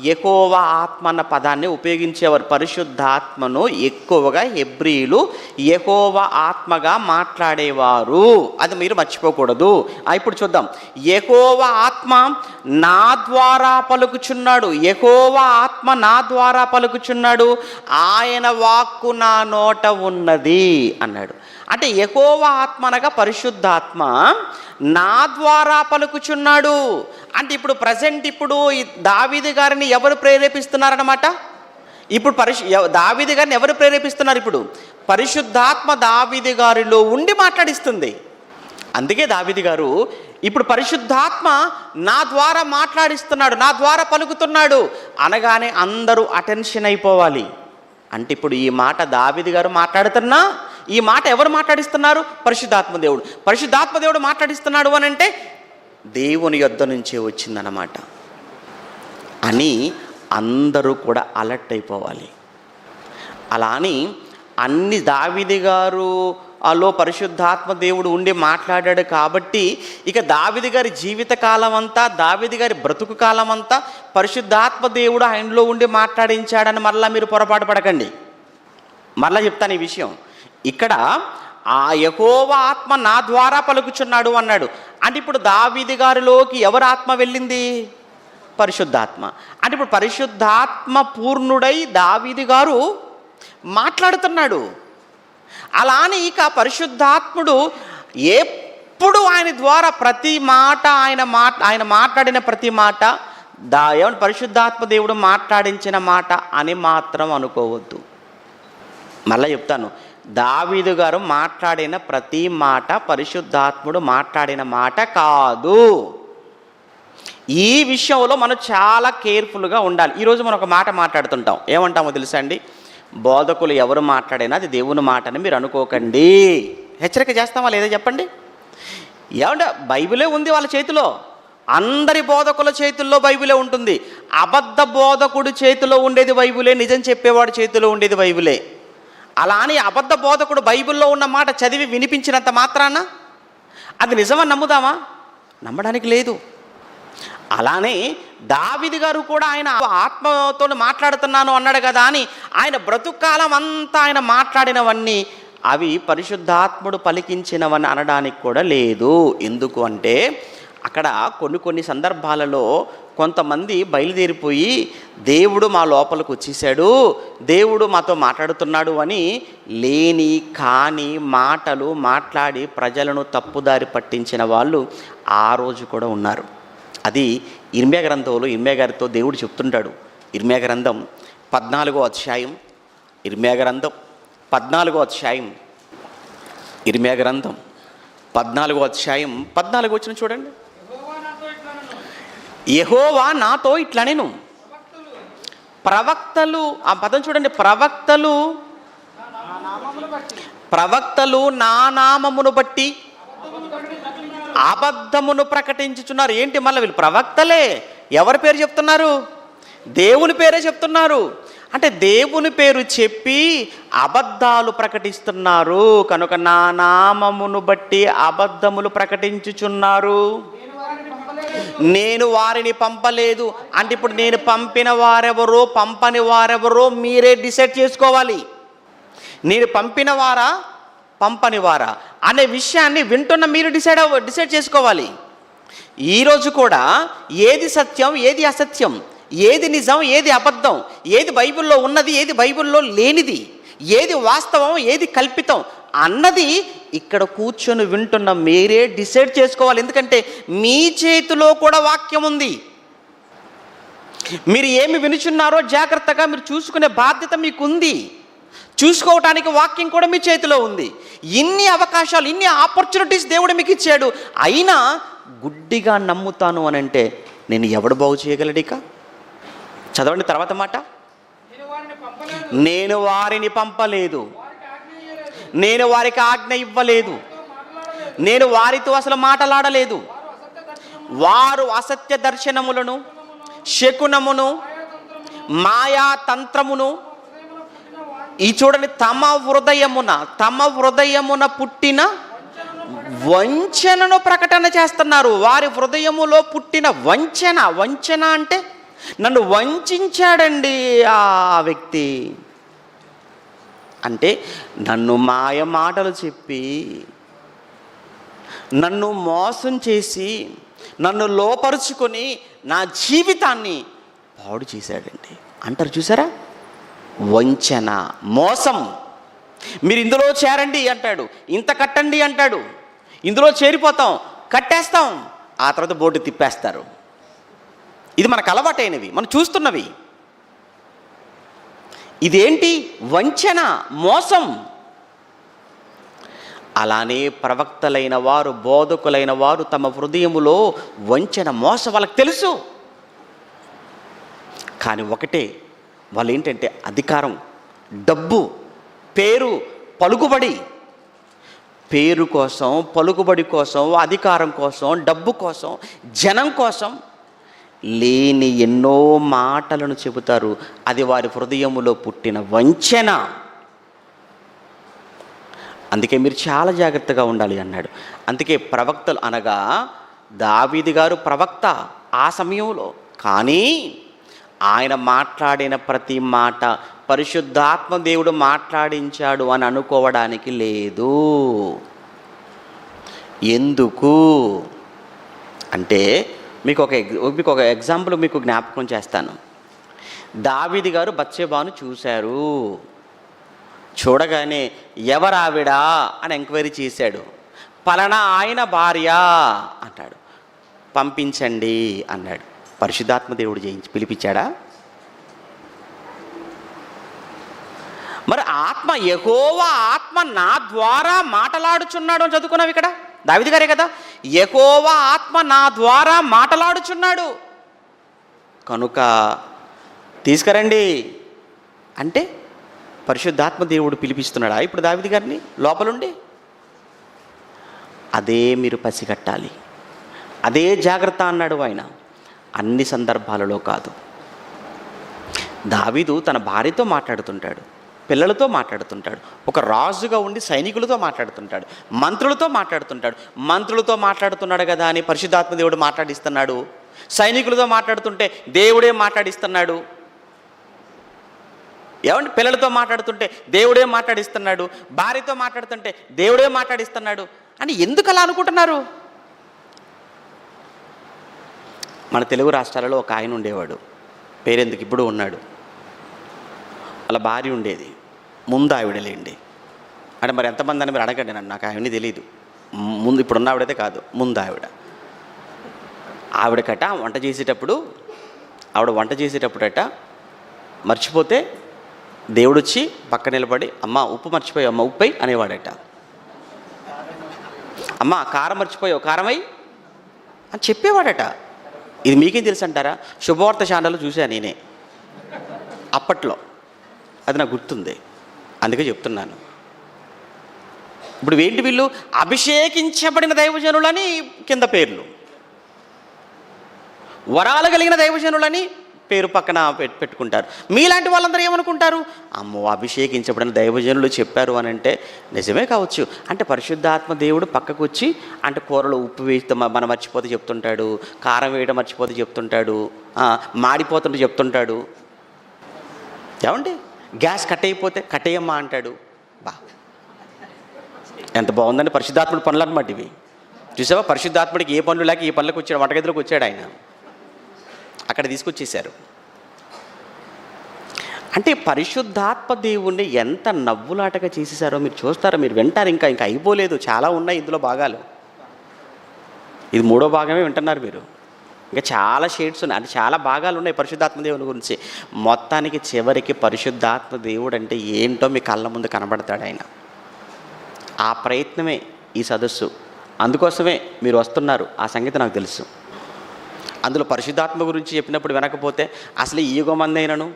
యెహోవా ఆత్మ అన్న పదాన్ని ఉపయోగించేవారు. పరిశుద్ధాత్మను ఎక్కువగా హెబ్రీలు యెహోవా ఆత్మగా మాట్లాడేవారు. అది మీరు మర్చిపోకూడదు. ఇప్పుడు చూద్దాం. యెహోవా ఆత్మ నా ద్వారా పలుకుచున్నాడు. యెహోవా ఆత్మ నా ద్వారా పలుకుచున్నాడు, ఆయన వాక్కు నా నోట ఉన్నది అన్నాడు. అంటే యెహోవా ఆత్మ అనగా పరిశుద్ధాత్మ నా ద్వారా పలుకుచున్నాడు. అంటే ఇప్పుడు ప్రజెంట్ ఇప్పుడు దావీదు గారిని ఎవరు ప్రేరేపిస్తున్నారన్నమాట? ఇప్పుడు దావీదు గారిని ఎవరు ప్రేరేపిస్తున్నారు? ఇప్పుడు పరిశుద్ధాత్మ దావీదు గారిలో ఉండి మాట్లాడిస్తుంది. అందుకే దావీదు గారు ఇప్పుడు పరిశుద్ధాత్మ నా ద్వారా మాట్లాడిస్తున్నాడు, నా ద్వారా పలుకుతున్నాడు అనగానే అందరూ అటెన్షన్ అయిపోవాలి. అంటే ఇప్పుడు ఈ మాట దావీదు గారు మాట్లాడుతున్నా, ఈ మాట ఎవరు మాట్లాడిస్తున్నారు? పరిశుద్ధాత్మ దేవుడు. పరిశుద్ధాత్మ దేవుడు మాట్లాడిస్తున్నాడు అని అంటే దేవుని యొద్ద నుంచే వచ్చిందన్నమాట అని అందరూ కూడా అలర్ట్ అయిపోవాలి. అలా అని అన్ని దావీదు గారు లో పరిశుద్ధాత్మ దేవుడు ఉండి మాట్లాడాడు కాబట్టి ఇక దావీదు గారి జీవిత కాలం అంతా, దావీదు గారి బ్రతుకు కాలం అంతా పరిశుద్ధాత్మ దేవుడు ఆయనలో ఉండి మాట్లాడించాడని మరలా మీరు పొరపాటు పడకండి. మరలా చెప్తాను ఈ విషయం. ఇక్కడ ఆ యెహోవా ఆత్మ నా ద్వారా పలుకుచున్నాడు అన్నాడు. అంటే ఇప్పుడు దావీదు గారిలోకి ఎవరి ఆత్మ వెళ్ళింది? పరిశుద్ధాత్మ. అంటే ఇప్పుడు పరిశుద్ధాత్మ పూర్ణుడై దావీదు గారు మాట్లాడుతున్నాడు. అలానే ఇక పరిశుద్ధాత్ముడు ఎప్పుడు ఆయన ద్వారా ప్రతి మాట ఆయన మాట్లాడిన ప్రతి మాట ఏమన్నా పరిశుద్ధాత్మ దేవుడు మాట్లాడించిన మాట అని మాత్రం అనుకోవద్దు. మళ్ళీ చెప్తాను, దావీదు గారు మాట్లాడిన ప్రతి మాట పరిశుద్ధాత్ముడు మాట్లాడిన మాట కాదు. ఈ విషయంలో మనం చాలా కేర్ఫుల్గా ఉండాలి. ఈరోజు మనం ఒక మాట మాట్లాడుతుంటాం, ఏమంటామో తెలుసా అండి? బోధకులు ఎవరు మాట్లాడినా అది దేవుని మాట అని మీరు అనుకోకండి. హెచ్చరిక చేస్తామా లేదా చెప్పండి? ఏమంటే బైబిలే ఉంది వాళ్ళ చేతిలో, అందరి బోధకుల చేతుల్లో బైబిలే ఉంటుంది. అబద్ధ బోధకుడి చేతిలో ఉండేది బైబిలే, నిజం చెప్పేవాడి చేతిలో ఉండేది బైబిలే. అలా అని అబద్ధ బోధకుడు బైబిల్లో ఉన్న మాట చదివి వినిపించినంత మాత్రాన అది నిజమని నమ్ముదామా? నమ్మడానికి లేదు. అలానే దావీదు గారు కూడా ఆయన ఆత్మతో మాట్లాడుతున్నాను అన్నాడు కదా అని ఆయన బ్రతుకాలం అంతా ఆయన మాట్లాడినవన్నీ అవి పరిశుద్ధాత్ముడు పలికించినవని అనడానికి కూడా లేదు. ఎందుకు అంటే అక్కడ కొన్ని సందర్భాలలో కొంతమంది బయలుదేరిపోయి దేవుడు మా లోపలికి వచ్చేసాడు, దేవుడు మాతో మాట్లాడుతున్నాడు అని లేని కాని మాటలు మాట్లాడి ప్రజలను తప్పుదారి పట్టించిన వాళ్ళు ఆ రోజు కూడా ఉన్నారు. అది ఇర్మియా గ్రంథంలో ఇర్మియా గారితో దేవుడు చెప్తుంటాడు. ఇర్మియా గ్రంథం 14వ అధ్యాయం, ఇర్మియా గ్రంథం 14వ అధ్యాయం, ఇర్మియా గ్రంథం 14వ అధ్యాయం 14 వచనం చూడండి. యెహోవా నాతో ఇట్లనెను. ప్రవక్తలు, ఆ పదం చూడండి, ప్రవక్తలు నా నామమును బట్టి అబద్ధమును ప్రకటించుచున్నారు. ఏంటి మళ్ళీ వీళ్ళు ప్రవక్తలే, ఎవరి పేరు చెప్తున్నారు? దేవుని పేరే చెప్తున్నారు. అంటే దేవుని పేరు చెప్పి అబద్ధాలు ప్రకటిస్తున్నారు కనుక నా నామమును బట్టి అబద్ధములు ప్రకటించుచున్నారు. నేను వారిని పంపలేదు అంటే ఇప్పుడు నేను పంపిన వారెవరో పంపని వారెవరో మీరే డిసైడ్ చేసుకోవాలి. నేను పంపిన వారా పంపని వారా అనే విషయాన్ని వింటున్న మీరు డిసైడ్ చేసుకోవాలి. ఈరోజు కూడా ఏది సత్యం ఏది అసత్యం, ఏది నిజం ఏది అబద్ధం, ఏది బైబిల్లో ఉన్నది ఏది బైబిల్లో లేనిది, ఏది వాస్తవం ఏది కల్పితం అన్నది ఇక్కడ కూర్చొని వింటున్న మీరే డిసైడ్ చేసుకోవాలి. ఎందుకంటే మీ చేతిలో కూడా వాక్యం ఉంది. మీరు ఏమి వినుచున్నారో జాగ్రత్తగా మీరు చూసుకునే బాధ్యత మీకుంది. చూసుకోవటానికి వాక్యం కూడా మీ చేతిలో ఉంది. ఇన్ని అవకాశాలు, ఇన్ని ఆపర్చునిటీస్ దేవుడు మీకు ఇచ్చాడు. అయినా గుడ్డిగా నమ్ముతాను అని అంటే నేను ఎవడు బాగు చేయగలడిక? చదవండి తర్వాత మాట. నేను వారిని పంపలేదు, నేను వారికి ఆజ్ఞ ఇవ్వలేదు, నేను వారితో అసలు మాట్లాడలేదు. వారు అసత్య దర్శనములను, శకునమును, మాయా తంత్రమును ఈ చూడండి తమ హృదయమున పుట్టిన వంచనను ప్రకటన చేస్తున్నారు. వారి హృదయములో పుట్టిన వంచన అంటే నన్ను వంచాడండి ఆ వ్యక్తి. అంటే నన్ను మాయ మాటలు చెప్పి, నన్ను మోసం చేసి, నన్ను లోపరుచుకొని నా జీవితాన్ని పాడు చేశాడండి అంటారు. చూసారా? వంచన, మోసం. మీరు ఇందులో చేరండి అంటాడు, ఇంత కట్టండి అంటాడు, ఇందులో చేరిపోతాం, కట్టేస్తాం, ఆ తర్వాత బోర్డు తిప్పేస్తారు. ఇది మనకు అలవాటైనవి, మనం చూస్తున్నవి. ఇదేంటి? వంచన, మోసం. అలానే ప్రవక్తలైన వారు, బోధకులైన వారు తమ హృదయములో వంచన, మోసం వాళ్ళకి తెలుసు. కానీ ఒకటే, వాళ్ళు ఏంటంటే అధికారం, డబ్బు, పేరు, పలుకుబడి. పేరు కోసం, పలుకుబడి కోసం, అధికారం కోసం, డబ్బు కోసం, జనం కోసం లేని ఎన్నో మాటలను చెబుతారు. అది వారి హృదయములో పుట్టిన వంచన. అందుకే మీరు చాలా జాగ్రత్తగా ఉండాలి అన్నాడు. అందుకే ప్రవక్తలు అనగా దావీదు గారు ప్రవక్త ఆ సమయంలో, కానీ ఆయన మాట్లాడిన ప్రతి మాట పరిశుద్ధాత్మ దేవుడు మాట్లాడించాడు అని అనుకోవడానికి లేదు. ఎందుకు అంటే మీకు ఒక ఎగ్జాంపుల్ మీకు జ్ఞాపకం చేస్తాను. దావీదు గారు బత్షెబాను చూశారు. చూడగానే ఎవరావిడా అని ఎంక్వైరీ చేశాడు. పలానా ఆయన భార్య అన్నాడు. పంపించండి అన్నాడు. పరిశుద్ధాత్మ దేవుడు పిలిపించాడా? మరి ఆత్మ, యెహోవా ఆత్మ నా ద్వారా మాటలాడుచున్నాడు అని చదువుకున్నావు ఇక్కడ. దావీదు గారే కదా, యెహోవా ఆత్మ నా ద్వారా మాటలాడుచున్నాడు కనుక తీసుకురండి అంటే పరిశుద్ధాత్మ దేవుడు పిలిపిస్తున్నాడా ఇప్పుడు దావీదు గారిని లోపలుండి? అదే మీరు పసిగట్టాలి. అదే జాగ్రత్త అన్నాడు ఆయన. అన్ని సందర్భాలలో కాదు. దావీదు తన భార్యతో మాట్లాడుతుంటాడు, పిల్లలతో మాట్లాడుతుంటాడు, ఒక రాజుగా ఉండి సైనికులతో మాట్లాడుతుంటాడు, మంత్రులతో మాట్లాడుతుంటాడు. మంత్రులతో మాట్లాడుతున్నాడు కదా అని పరిశుద్ధాత్మ దేవుడు మాట్లాడిస్తున్నాడు. సైనికులతో మాట్లాడుతుంటే దేవుడే మాట్లాడిస్తున్నాడు. ఏమంటే పిల్లలతో మాట్లాడుతుంటే దేవుడే మాట్లాడిస్తున్నాడు, భార్యతో మాట్లాడుతుంటే దేవుడే మాట్లాడిస్తున్నాడు అని ఎందుకు అలా అనుకుంటున్నారు? మన తెలుగు రాష్ట్రాలలో ఒక ఆయన ఉండేవాడు, పేరెందుకు ఇప్పుడు ఉన్నాడు. వాళ్ళ భార్య ఉండేది, ముందు ఆవిడలేండి అంటే మరి ఎంతమంది అని మీరు అడగండి నన్ను, నాకు ఆవిడని తెలియదు. ముందు ఇప్పుడున్న ఆవిడైతే కాదు, ముందు ఆవిడకట వంట చేసేటప్పుడట మర్చిపోతే దేవుడొచ్చి పక్క నిలబడి అమ్మ ఉప్పు మర్చిపోయావు, అమ్మ ఉప్పై అనేవాడట. అమ్మ కారం మర్చిపోయావు, కారమై అని చెప్పేవాడట. ఇది మీకేం తెలుసు అంటారా? శుభవార్త ఛానల్ చూశాను నేనే అప్పట్లో, అది నాకు గుర్తుంది, అందుకే చెప్తున్నాను. ఇప్పుడు ఏంటి వీళ్ళు అభిషేకించబడిన దైవజనులని కింద పేర్లు, వరాలు కలిగిన దైవజనులని పేరు పక్కన పెట్టుకుంటారు. మీలాంటి వాళ్ళందరూ ఏమనుకుంటారు? అమ్మో అభిషేకించబడిన దైవజనులు చెప్పారు అని అంటే నిజమే కావచ్చు. అంటే పరిశుద్ధాత్మ దేవుడు పక్కకు వచ్చి అంటే కూరలో ఉప్పు వేస్తే మనం మర్చిపోతే చెప్తుంటాడు, కారం వేయడం మర్చిపోతే చెప్తుంటాడు, మాడిపోతుంటే చెప్తుంటాడు. ఏమండి గ్యాస్ కట్టయిపోతే కట్టేయమ్మా అంటాడు. ఎంత బాగుందండి పరిశుద్ధాత్ముడి పనులు అనమాట ఇవి. చూసావా, పరిశుద్ధాత్ముడికి ఏ పనులు లేక ఈ పనులకు వచ్చాడు, వంటగదిలోకి వచ్చాడు ఆయన, అక్కడ తీసుకొచ్చేశారు. అంటే పరిశుద్ధాత్మ దేవుణ్ణి ఎంత నవ్వులాటగా చేసేసారో మీరు చూస్తారో, మీరు వింటారు. ఇంకా అయిపోలేదు, చాలా ఉన్నాయి ఇందులో భాగాలు. ఇది 3వ భాగమే వింటున్నారు మీరు. ఇంకా చాలా షేడ్స్ ఉన్నాయి, అంటే చాలా భాగాలు ఉన్నాయి పరిశుద్ధాత్మ దేవుని గురించి. మొత్తానికి చివరికి పరిశుద్ధాత్మ దేవుడు అంటే ఏంటో మీ కళ్ళ ముందు కనబడతాడు ఆయన. ఆ ప్రయత్నమే ఈ సదస్సు, అందుకోసమే మీరు వస్తున్నారు, ఆ సంగతి నాకు తెలుసు. అందులో పరిశుద్ధాత్మ గురించి చెప్పినప్పుడు వినకపోతే అసలు ఈ యుగమందైనను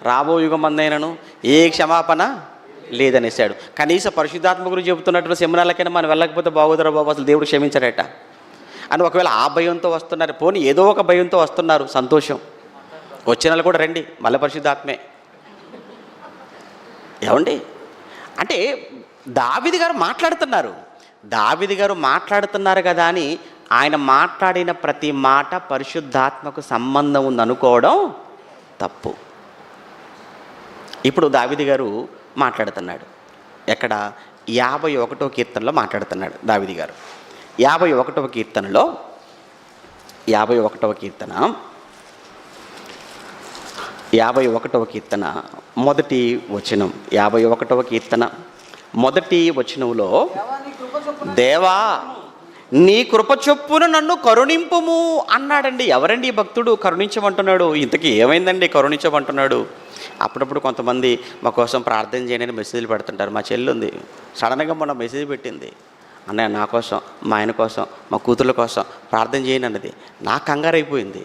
రాబో యుగమందైనను ఏ క్షమాపణ లేదనేసాడు. కనీసం పరిశుద్ధాత్మ గురించి చెబుతున్నట్టు సెమినార్లకైనా మనం వెళ్ళకపోతే బాగోదరా బాబు, అసలు దేవుడు క్షమించాడట అని ఒకవేళ ఆ భయంతో వస్తున్నారు, పోనీ ఏదో ఒక భయంతో వస్తున్నారు, సంతోషం. వచ్చిన వాళ్ళు కూడా రండి, మళ్ళీ పరిశుద్ధాత్మే. ఏమండి అంటే దావీదు గారు మాట్లాడుతున్నారు కదా అని ఆయన మాట్లాడిన ప్రతి మాట పరిశుద్ధాత్మకు సంబంధం ఉందనుకోవడం తప్పు. ఇప్పుడు దావీదు గారు మాట్లాడుతున్నాడు ఎక్కడ? 51వ కీర్తనలో మాట్లాడుతున్నాడు దావీదు గారు. 51వ కీర్తనలో 51వ కీర్తన మొదటి వచనం. 51వ కీర్తన మొదటి వచనంలో, దేవా నీ కృప చొప్పున నన్ను కరుణింపుము అన్నాడండి. ఎవరండి ఈ భక్తుడు కరుణించమంటున్నాడు? ఇంతకీ ఏమైందండి కరుణించమంటున్నాడు? అప్పుడప్పుడు కొంతమంది మా కోసం ప్రార్థన చేయడానికి మెసేజ్లు పెడుతుంటారు. మా చెల్లి ఉంది, సడన్గా మొన్న మెసేజ్ పెట్టింది, అన్నయ్య నా కోసం, మా ఆయన కోసం, మా కూతుర్ల కోసం ప్రార్థన చేయను అన్నది. నాకు కంగారు అయిపోయింది.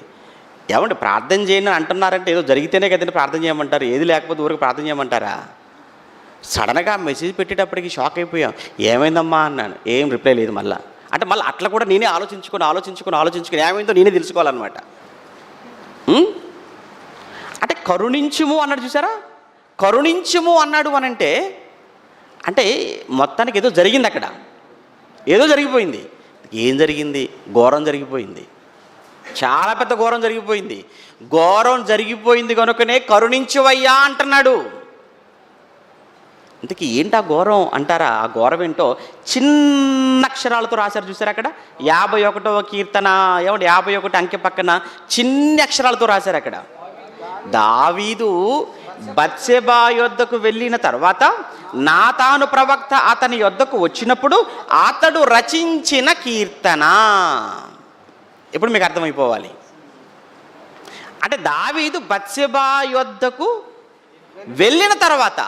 ఏమంటే ప్రార్థన చేయను అంటున్నారంటే ఏదో జరిగితేనే కదండి ప్రార్థన చేయమంటారు, ఏది లేకపోతే ఊరికి ప్రార్థన చేయమంటారా? సడన్గా మెసేజ్ పెట్టేటప్పటికి షాక్ అయిపోయాం. ఏమైందమ్మా అన్నాను, ఏం రిప్లై లేదు. మళ్ళీ అట్లా కూడా నేనే ఆలోచించుకొని ఏమైందో నేనే తెలుసుకోవాలన్నమాట. అంటే కరుణించుము అన్నాడు, చూసారా? కరుణించుము అన్నాడు అనంటే అంటే మొత్తానికి ఏదో జరిగింది అక్కడ, ఏదో జరిగిపోయింది. ఏం జరిగింది? ఘోరం జరిగిపోయింది, చాలా పెద్ద ఘోరం జరిగిపోయింది. ఘోరం జరిగిపోయింది కనుకనే కరుణించువయ్యా అంటున్నాడు. ఇంతకీ ఏంటి ఆ ఘోరం అంటారా? ఆ ఘోరం ఏంటో చిన్న అక్షరాలతో రాశారు చూసారు అక్కడ. 51వ కీర్తన 51 అంకె పక్కన చిన్న అక్షరాలతో రాశారు అక్కడ. దావీదు బత్షెబా యొద్దకు వెళ్ళిన తర్వాత నాతాను ప్రవక్త అతని యొద్దకు వచ్చినప్పుడు అతడు రచించిన కీర్తన. ఇప్పుడు మీకు అర్థమైపోవాలి. అంటే దావీదు బత్షెబా యొద్దకు వెళ్ళిన తర్వాత,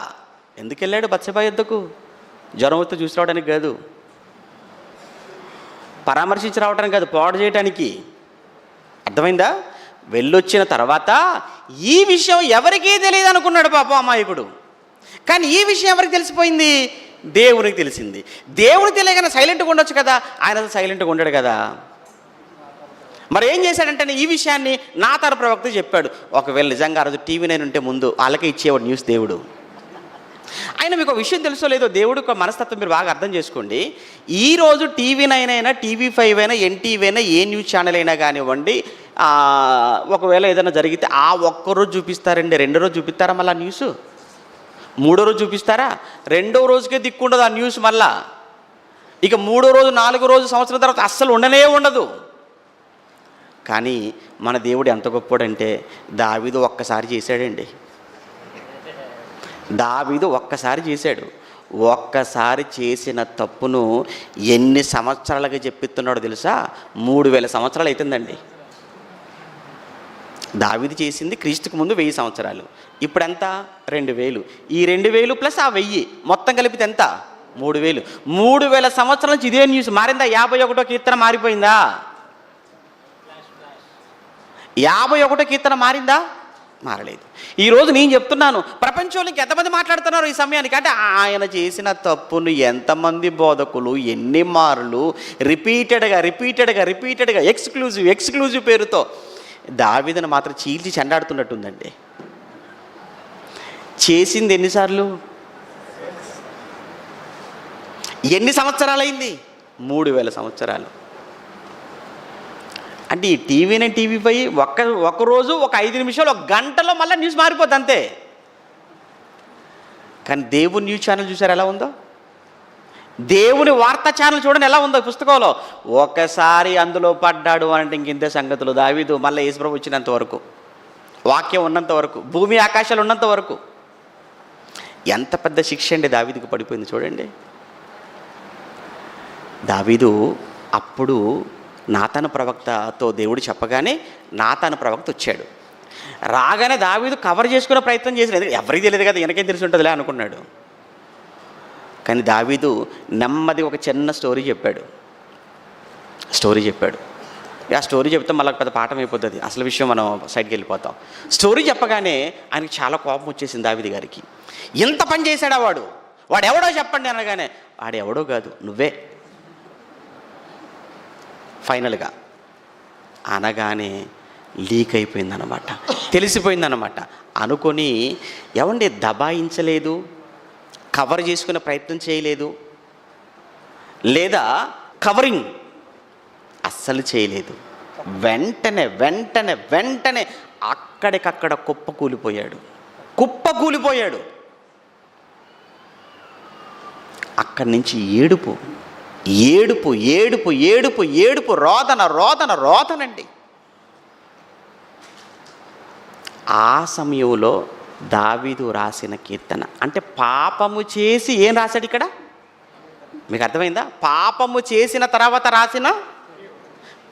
ఎందుకు వెళ్ళాడు బత్షెబా యొద్దకు? జ్వరం వస్తే చూసి రావడానికి కాదు, పరామర్శించి రావడానికి కాదు, పాడు చేయడానికి. అర్థమైందా? వెళ్ళొచ్చిన తర్వాత ఈ విషయం ఎవరికీ తెలియదు అనుకున్నాడు పాపం అమాయకుడు. కానీ ఈ విషయం ఎవరికి తెలిసిపోయింది? దేవునికి తెలిసింది. దేవునికి తెలియగానే సైలెంట్గా ఉండొచ్చు కదా, ఆయన సైలెంట్గా ఉండడు కదా. మరి ఏం చేశాడంటే ఈ విషయాన్ని నాతాను ప్రవక్త చెప్పాడు. ఒకవేళ నిజంగా ఆ రోజు టీవీ 9 ఉంటే ముందు వాళ్ళకే ఇచ్చేవాడు న్యూస్ దేవుడు. ఆయన మీకు ఒక విషయం తెలుసో లేదో, దేవుడు ఒక మనస్తత్వం మీరు బాగా అర్థం చేసుకోండి. ఈరోజు టీవీ 9 అయినా, టీవీ 5 అయినా, ఎన్టీవీ అయినా, ఏ న్యూస్ ఛానల్ అయినా కానివ్వండి, ఒకవేళ ఏదైనా జరిగితే ఆ ఒక్కరోజు చూపిస్తారండి, రెండో రోజు చూపిస్తారా మళ్ళీ ఆ న్యూస్? మూడో రోజు చూపిస్తారా? రెండో రోజుకే దిక్కుండదు ఆ న్యూస్. మళ్ళా ఇక మూడో రోజు, నాలుగో రోజు, సంవత్సరం తర్వాత అస్సలు ఉండనే ఉండదు. కానీ మన దేవుడు ఎంత గొప్పోడంటే దావీదు ఒక్కసారి చేశాడండి. దావీదు ఒక్కసారి చేశాడు. ఒక్కసారి చేసిన తప్పును ఎన్ని సంవత్సరాలుగా చెప్పిస్తున్నాడో తెలుసా? 3000 సంవత్సరాలు అవుతుందండి. దావీదు చేసింది క్రీస్తుకు ముందు 1000 సంవత్సరాలు. ఇప్పుడు ఎంత? 2000. ఈ 2000 ప్లస్ ఆ 1000 మొత్తం కలిపితే ఎంత? 3000. 3000 సంవత్సరాల నుంచి ఇదే న్యూస్. మారిందా? 51వ కీర్తన మారిపోయిందా? 51వ కీర్తన మారిందా? మారలేదు. ఈరోజు నేను చెప్తున్నాను, ప్రపంచంలో ఎంతమంది మాట్లాడుతున్నారు ఈ సమయానికి అంటే ఆయన చేసిన తప్పును ఎంతమంది బోధకులు ఎన్ని మార్లు రిపీటెడ్గా ఎక్స్క్లూజివ్ పేరుతో దావీదును మాత్రం చీల్చి చెండాడుతున్నట్టుందండి. చేసింది ఎన్నిసార్లు? ఎన్ని సంవత్సరాలైంది? 3000 సంవత్సరాలు. అంటే ఈ టీవీ 9 టీవీ 5 ఒక్కరోజు ఒక 5 నిమిషాలు, ఒక గంటలో మళ్ళీ న్యూస్ మారిపోద్ది అంతే. కానీ దేవుని న్యూస్ ఛానల్ చూసారు ఎలా ఉందో? దేవుని వార్తా ఛానల్ చూడండి ఎలా ఉందో. పుస్తకంలో ఒకసారి అందులో పడ్డాడు అంటే ఇంకింతే సంగతులు. దావీదు మళ్ళీ యేసుప్రభు వచ్చినంత వరకు, వాక్యం ఉన్నంత వరకు, భూమి ఆకాశాలు ఉన్నంత వరకు ఎంత పెద్ద శిక్ష అండి దావీదుకు పడిపోయింది చూడండి. దావీదు అప్పుడు నాతాను ప్రవక్తతో దేవుడు చెప్పగానే నాతాను ప్రవక్త వచ్చాడు. రాగానే దావీదు కవర్ చేసుకునే ప్రయత్నం చేసిన, ఎవరికి తెలియదు కదా, వెనకేం తెలిసి ఉంటుందిలే అనుకున్నాడు. కానీ దావీదు నెమ్మది ఒక చిన్న స్టోరీ చెప్పాడు. ఆ స్టోరీ చెప్తే మళ్ళీ పెద్ద పాఠం అయిపోతుంది, అసలు విషయం మనం సైడ్కి వెళ్ళిపోతాం. స్టోరీ చెప్పగానే ఆయనకి చాలా కోపం వచ్చేసింది దావీదు గారికి. ఎంత పని చేశాడా వాడు ఎవడో చెప్పండి అనగానే, వాడు ఎవడో కాదు నువ్వే ఫైనల్గా అనగానే లీక్ అయిపోయిందన్నమాట, తెలిసిపోయిందన్నమాట. అనుకొని ఏమండి దబాయించలేదు, కవర్ చేసుకునే ప్రయత్నం చేయలేదు, లేదా కవరింగ్ అస్సలు చేయలేదు. వెంటనే అక్కడికక్కడ కుప్పకూలిపోయాడు. అక్కడి నుంచి ఏడుపు, రోదనండి. ఆ సమయంలో దావీదు రాసిన కీర్తన అంటే పాపము చేసి ఏం రాశాడు ఇక్కడ? మీకు అర్థమైందా? పాపము చేసిన తర్వాత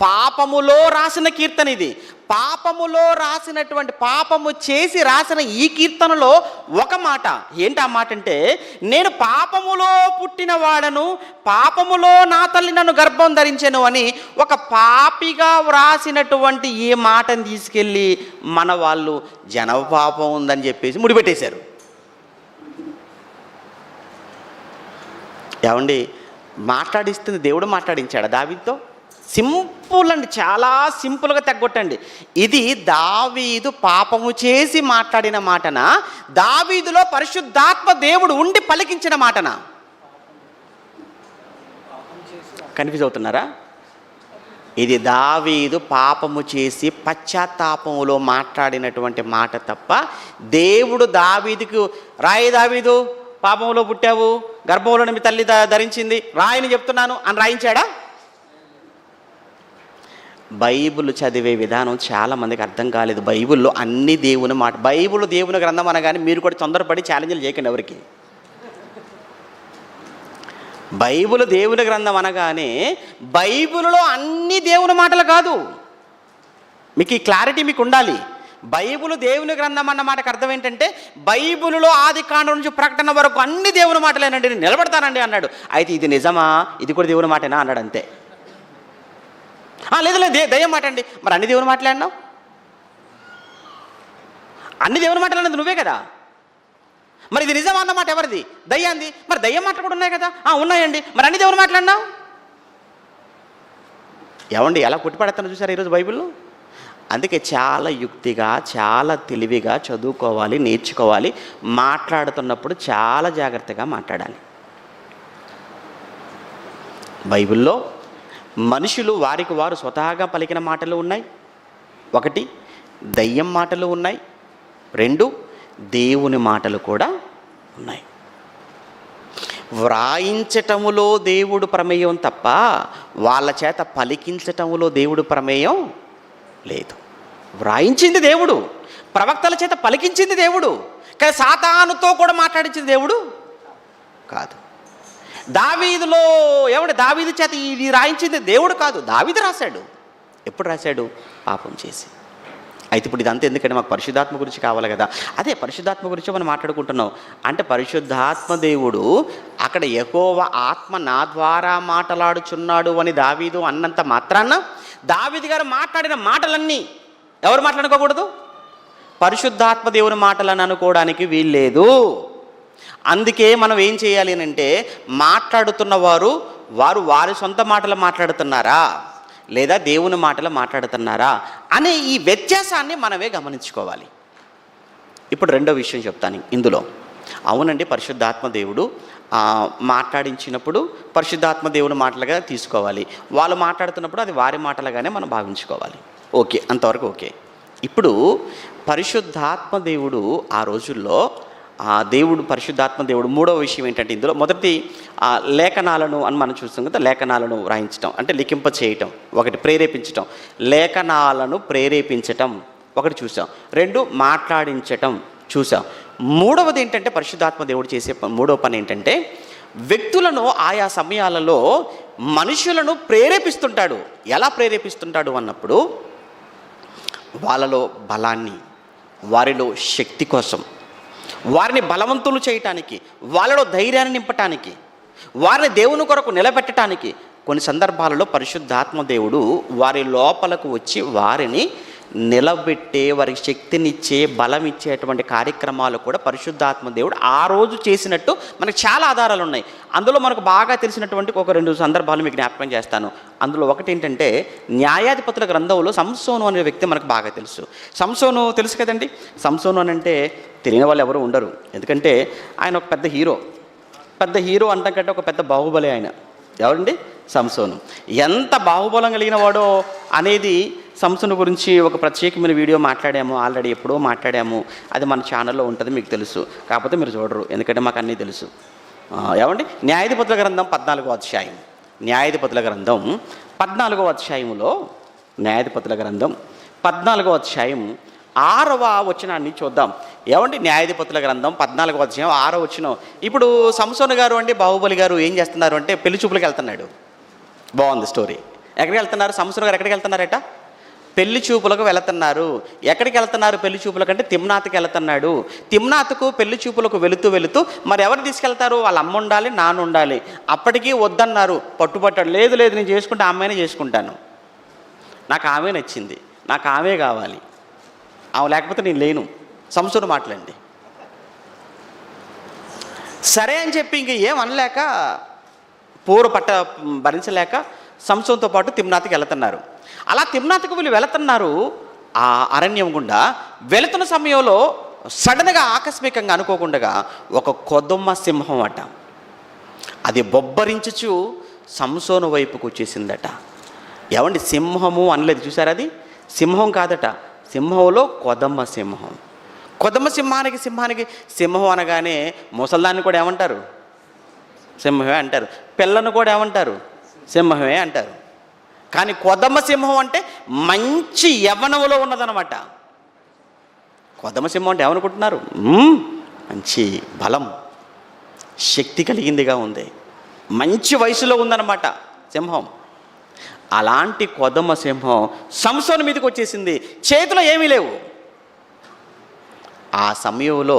పాపములో రాసిన కీర్తన ఇది. పాపములో రాసినటువంటి, పాపము చేసి రాసిన ఈ కీర్తనలో ఒక మాట ఏంటి? ఆ మాట అంటే, నేను పాపములో పుట్టిన వాడను, పాపములో నా తల్లి నన్ను గర్భం ధరించెను అని ఒక పాపిగా వ్రాసినటువంటి ఈ మాటను తీసుకెళ్ళి మన వాళ్ళు జనవ పాపం ఉందని చెప్పేసి ముడిపెట్టేశారు. ఏమండి, మాట్లాడిస్తుంది దేవుడు మాట్లాడించాడా దావీదుతో? సింపుల్ అండి, చాలా సింపుల్గా తగ్గొట్టండి. ఇది దావీదు పాపము చేసి మాట్లాడిన మాటనా, దావీదులో పరిశుద్ధాత్మ దేవుడు ఉండి పలికించిన మాటనా? కన్ఫ్యూజ్ అవుతున్నారా? ఇది దావీదు పాపము చేసి పశ్చాత్తాపములో మాట్లాడినటువంటి మాట తప్ప దేవుడు దావీదుకు రాయి దావీదు పాపంలో పుట్టావు, గర్భంలో మీ తల్లి ధరించింది, రాయని చెప్తున్నాను అని రాయించాడా? బైబిల్ చదివే విధానం చాలామందికి అర్థం కాలేదు. బైబిల్లో అన్ని దేవుని మాట, బైబిల్ దేవుని గ్రంథం అనగానే మీరు కూడా తొందరపడి ఛాలెంజ్లు చేయకండి ఎవరికి. బైబిల్ దేవుని గ్రంథం అనగానే బైబిల్లో అన్ని దేవుని మాటలు కాదు. మీకు ఈ క్లారిటీ మీకు ఉండాలి. బైబిల్ దేవుని గ్రంథం అన్న మాటకు అర్థం ఏంటంటే బైబిల్లో ఆది కాండం నుంచి ప్రకటన వరకు అన్ని దేవుని మాటలేనండి, నేను నిలబడతానండి అన్నాడు. అయితే ఇది నిజమా, ఇది కూడా దేవుని మాటేనా అన్నాడు అంతే. లేదు లేదు దయ్యం మాట అండి, మరి అన్ని దేవుని మాట్లాడినావు, అన్ని దేవుని మాటలు అన్నది నువ్వే కదా, మరి ఇది నిజమా అన్నమాట ఎవరిది? దయ్యాంది. మరి దయ్యం మాటలు కూడా ఉన్నాయి కదా. ఉన్నాయండి, మరి అన్ని దేవుని మాట్లాడినావు. ఏమండి ఎలా కొట్టిపడతాను చూసారు ఈరోజు బైబిల్లో. అందుకే చాలా యుక్తిగా చాలా తెలివిగా చదువుకోవాలి, నేర్చుకోవాలి. మాట్లాడుతున్నప్పుడు చాలా జాగ్రత్తగా మాట్లాడాలి. బైబిల్లో మనుషులు వారికి వారు స్వతహాగా పలికిన మాటలు ఉన్నాయి. 1 దయ్యం మాటలు ఉన్నాయి. 2 దేవుని మాటలు కూడా ఉన్నాయి. వ్రాయించటములో దేవుడు ప్రమేయం తప్ప వాళ్ళ చేత పలికించటములో దేవుడు ప్రమేయం లేదు. వ్రాయించింది దేవుడు, ప్రవక్తల చేత పలికించింది దేవుడు, కానీ సాతానుతో కూడా మాట్లాడించింది దేవుడు కాదు. దావీదులో దావీదు చేత ఇది రాయించింది దేవుడు కాదు, దావీదు రాశాడు. ఎప్పుడు రాశాడు? పాపం చేసి. అయితే ఇప్పుడు ఇదంతా ఎందుకంటే మాకు పరిశుద్ధాత్మ గురించి కావాలి కదా. అదే పరిశుద్ధాత్మ గురించి మనం మాట్లాడుకుంటున్నాం. అంటే పరిశుద్ధాత్మ దేవుడు అక్కడ యెహోవా ఆత్మ నా ద్వారా మాట్లాడుచున్నాడు అని దావీదు అన్నంత మాత్రాన దావీదు గారు మాట్లాడిన మాటలన్నీ ఎవరు మాట్లాడుకోకూడదు? పరిశుద్ధాత్మ దేవుని మాటలని అనుకోవడానికి వీల్లేదు. అందుకే మనం ఏం చేయాలి అని అంటే మాట్లాడుతున్న వారు వారి సొంత మాటలు మాట్లాడుతున్నారా లేదా దేవుని మాటలు మాట్లాడుతున్నారా అనే ఈ వ్యత్యాసాన్ని మనమే గమనించుకోవాలి. ఇప్పుడు రెండో విషయం చెప్తాను ఇందులో. అవునండి, పరిశుద్ధాత్మ దేవుడు మాట్లాడించినప్పుడు పరిశుద్ధాత్మ దేవుని మాటలుగా తీసుకోవాలి, వాళ్ళు మాట్లాడుతున్నప్పుడు అది వారి మాటలుగానే మనం భావించుకోవాలి. ఓకే, అంతవరకు ఓకే. ఇప్పుడు పరిశుద్ధాత్మ దేవుడు ఆ రోజుల్లో దేవుడు పరిశుద్ధాత్మ దేవుడు మూడవ విషయం ఏంటంటే ఇందులో మొదటి లేఖనాలను అని మనం చూస్తాం కదా. లేఖనాలను వ్రాయించటం అంటే లిఖింప చేయటం, 1 ప్రేరేపించటం, లేఖనాలను ప్రేరేపించటం 1 చూసాం. 2 మాట్లాడించటం చూసాం. మూడవది ఏంటంటే పరిశుద్ధాత్మ దేవుడు చేసే మూడవ పని ఏంటంటే వ్యక్తులను ఆయా సమయాలలో మనుషులను ప్రేరేపిస్తుంటాడు. ఎలా ప్రేరేపిస్తుంటాడు అన్నప్పుడు వాళ్ళలో బలాన్ని, వారిలో శక్తి కోసం, వారిని బలవంతులు చేయటానికి, వాళ్ళలో ధైర్యాన్ని నింపటానికి, వారిని దేవుని కొరకు నిలబెట్టడానికి కొన్ని సందర్భాలలో పరిశుద్ధాత్మ దేవుడు వారి లోపలకు వచ్చి వారిని నిలబెట్టే, వారికి శక్తినిచ్చే, బలం ఇచ్చేటువంటి కార్యక్రమాలు కూడా పరిశుద్ధాత్మ దేవుడు ఆ రోజు చేసినట్టు మనకు చాలా ఆధారాలు ఉన్నాయి. అందులో మనకు బాగా తెలిసినటువంటి 1-2 సందర్భాలు మీకు జ్ఞాపకం చేస్తాను. అందులో ఒకటి ఏంటంటే న్యాయాధిపతుల గ్రంథంలో సంసోను అనే వ్యక్తి మనకు బాగా తెలుసు. సంసోను తెలుసు కదండి. సంసోను అని అంటే తెలియని వాళ్ళు ఎవరు ఉండరు. ఎందుకంటే ఆయన ఒక పెద్ద హీరో అంటాం కంటే ఒక పెద్ద బాహుబలి ఆయన. ఎవరండి? సంసోను. ఎంత బాహుబలం కలిగిన వాడో అనేది సంసోను గురించి ఒక ప్రత్యేకమైన వీడియో మాట్లాడాము, ఆల్రెడీ ఎప్పుడో మాట్లాడాము. అది మన ఛానల్లో ఉంటుంది, మీకు తెలుసు. కాకపోతే మీరు చూడరు, ఎందుకంటే మాకు అన్నీ తెలుసు. ఏమండి? న్యాయాధిపతుల గ్రంథం 14వ అధ్యాయం, న్యాయాధిపతుల గ్రంథం 14వ అధ్యాయంలో, న్యాయాధిపతుల గ్రంథం 14వ అధ్యాయం 6వ వచనాన్ని చూద్దాం. ఏమండి? న్యాయాధిపతుల గ్రంథం 14వ అధ్యాయం 6వ వచనం. ఇప్పుడు సంసోను గారు అంటే బాహుబలి గారు ఏం చేస్తున్నారు అంటే పెళ్లి చూపులకు వెళ్తున్నాడు. బాగుంది స్టోరీ. ఎక్కడికి వెళ్తున్నారు? సంసోను గారు ఎక్కడికి వెళ్తున్నారట? పెళ్లి చూపులకు వెళుతున్నారు. ఎక్కడికి వెళ్తున్నారు పెళ్లి చూపులకు అంటే తిమ్నాత్కి వెళ్తున్నాడు. తిమ్నాత్కు పెళ్లి చూపులకు వెళుతూ మరి ఎవరు తీసుకెళ్తారు? వాళ్ళ అమ్మ ఉండాలి, నాన్న ఉండాలి. అప్పటికీ వద్దన్నారు, పట్టుబట్టాడు. లేదు నేను చేసుకుంటే అమ్మాయినే చేసుకుంటాను, నాకు ఆమె నచ్చింది, నాకు ఆమె కావాలి, ఆమె లేకపోతే నేను లేను. సంసోను మాటలండి. సరే అని చెప్పి ఇంక ఏం అనలేక, పోరు భరించలేక సంసోనుతో పాటు తిమ్నాత్కి వెళుతున్నారు. అలా తిమ్నాత్కు వీళ్ళు వెళుతున్నారు. ఆ అరణ్యం గుండా వెళుతున్న సమయంలో సడన్గా ఆకస్మికంగా అనుకోకుండా ఒక కొదమ సింహం అట, అది బొబ్బరించుచు సంసోను వైపుకు వచ్చేసిందట. ఏమండి, సింహము అనలేదు, చూసారు? అది సింహం కాదట, సింహంలో కొదమ సింహం. కొదమ సింహానికి సింహం అనగానే ముసల్దాన్ని కూడా ఏమంటారు? సింహమే అంటారు. పిల్లను కూడా ఏమంటారు? సింహమే అంటారు. కానీ కొదమ సింహం అంటే మంచి యవ్వనంలో ఉన్నదనమాట. కొదమ సింహం అంటే ఏమనుకుంటున్నారు? మంచి బలం, శక్తి కలిగిందిగా ఉంది, మంచి వయసులో ఉందన్నమాట సింహం. అలాంటి కొదమ సింహం సంసోను మీదకి వచ్చేసింది. చేతిలో ఏమీ లేవు. ఆ సమయంలో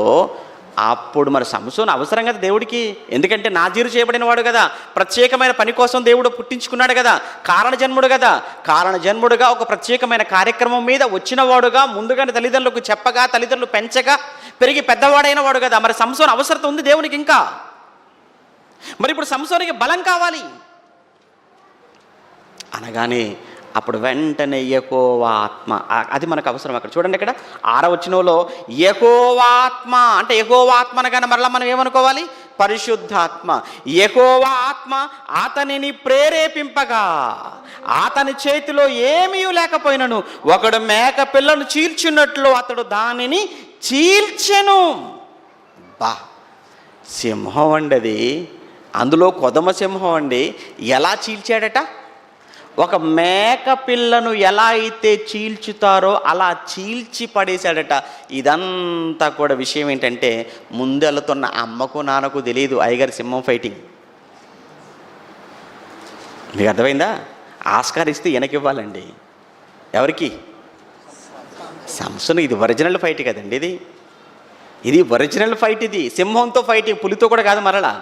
అప్పుడు మరి సంసోను అవసరం కదా దేవుడికి, ఎందుకంటే నాజీరు చేయబడిన వాడు కదా, ప్రత్యేకమైన పని కోసం దేవుడు పుట్టించుకున్నాడు కదా, కారణజన్ముడు కదా. కారణజన్ముడుగా ఒక ప్రత్యేకమైన కార్యక్రమం మీద వచ్చినవాడుగా, ముందుగానే తల్లిదండ్రులకు చెప్పగా, తల్లిదండ్రులు పెంచగా పెరిగి పెద్దవాడైన వాడు కదా. మరి సంసోను అవసరం ఉంది దేవునికి ఇంకా. మరి ఇప్పుడు సంసోనికి బలం కావాలి అనగానే అప్పుడు వెంటనే యెహోవా ఆత్మ, అది మనకు అవసరం. అక్కడ చూడండి, ఇక్కడ 6వ వచనంలో యెహోవా ఆత్మ అంటే యెహోవా ఆత్మ అనగానే మరలా మనం ఏమనుకోవాలి? పరిశుద్ధాత్మ. యెహోవా ఆత్మ అతనిని ప్రేరేపింపగా, అతని చేతిలో ఏమీ లేకపోయినను ఒకడు మేక పిల్లను చీల్చినట్లు అతడు దానిని చీల్చెను. బా, సింహం అండి అది, అందులో కొదమ సింహం అండి. ఎలా చీల్చాడట? ఒక మేక పిల్లను ఎలా అయితే చీల్చుతారో అలా చీల్చి పడేశాడట. ఇదంతా కూడా విషయం ఏంటంటే, ముందెళ్తున్న అమ్మకు నాన్నకు తెలియదు అయ్యగారి సింహం ఫైటింగ్. మీకు అర్థమైందా? ఆస్కార్ ఇస్తే వెనకివ్వాలండి. ఎవరికి? సంసోను. ఇది ఒరిజినల్ ఫైట్ కదండి, ఇది ఒరిజినల్ ఫైట్. ఇది సింహంతో ఫైటింగ్, పులితో కూడా కాదు మరలా.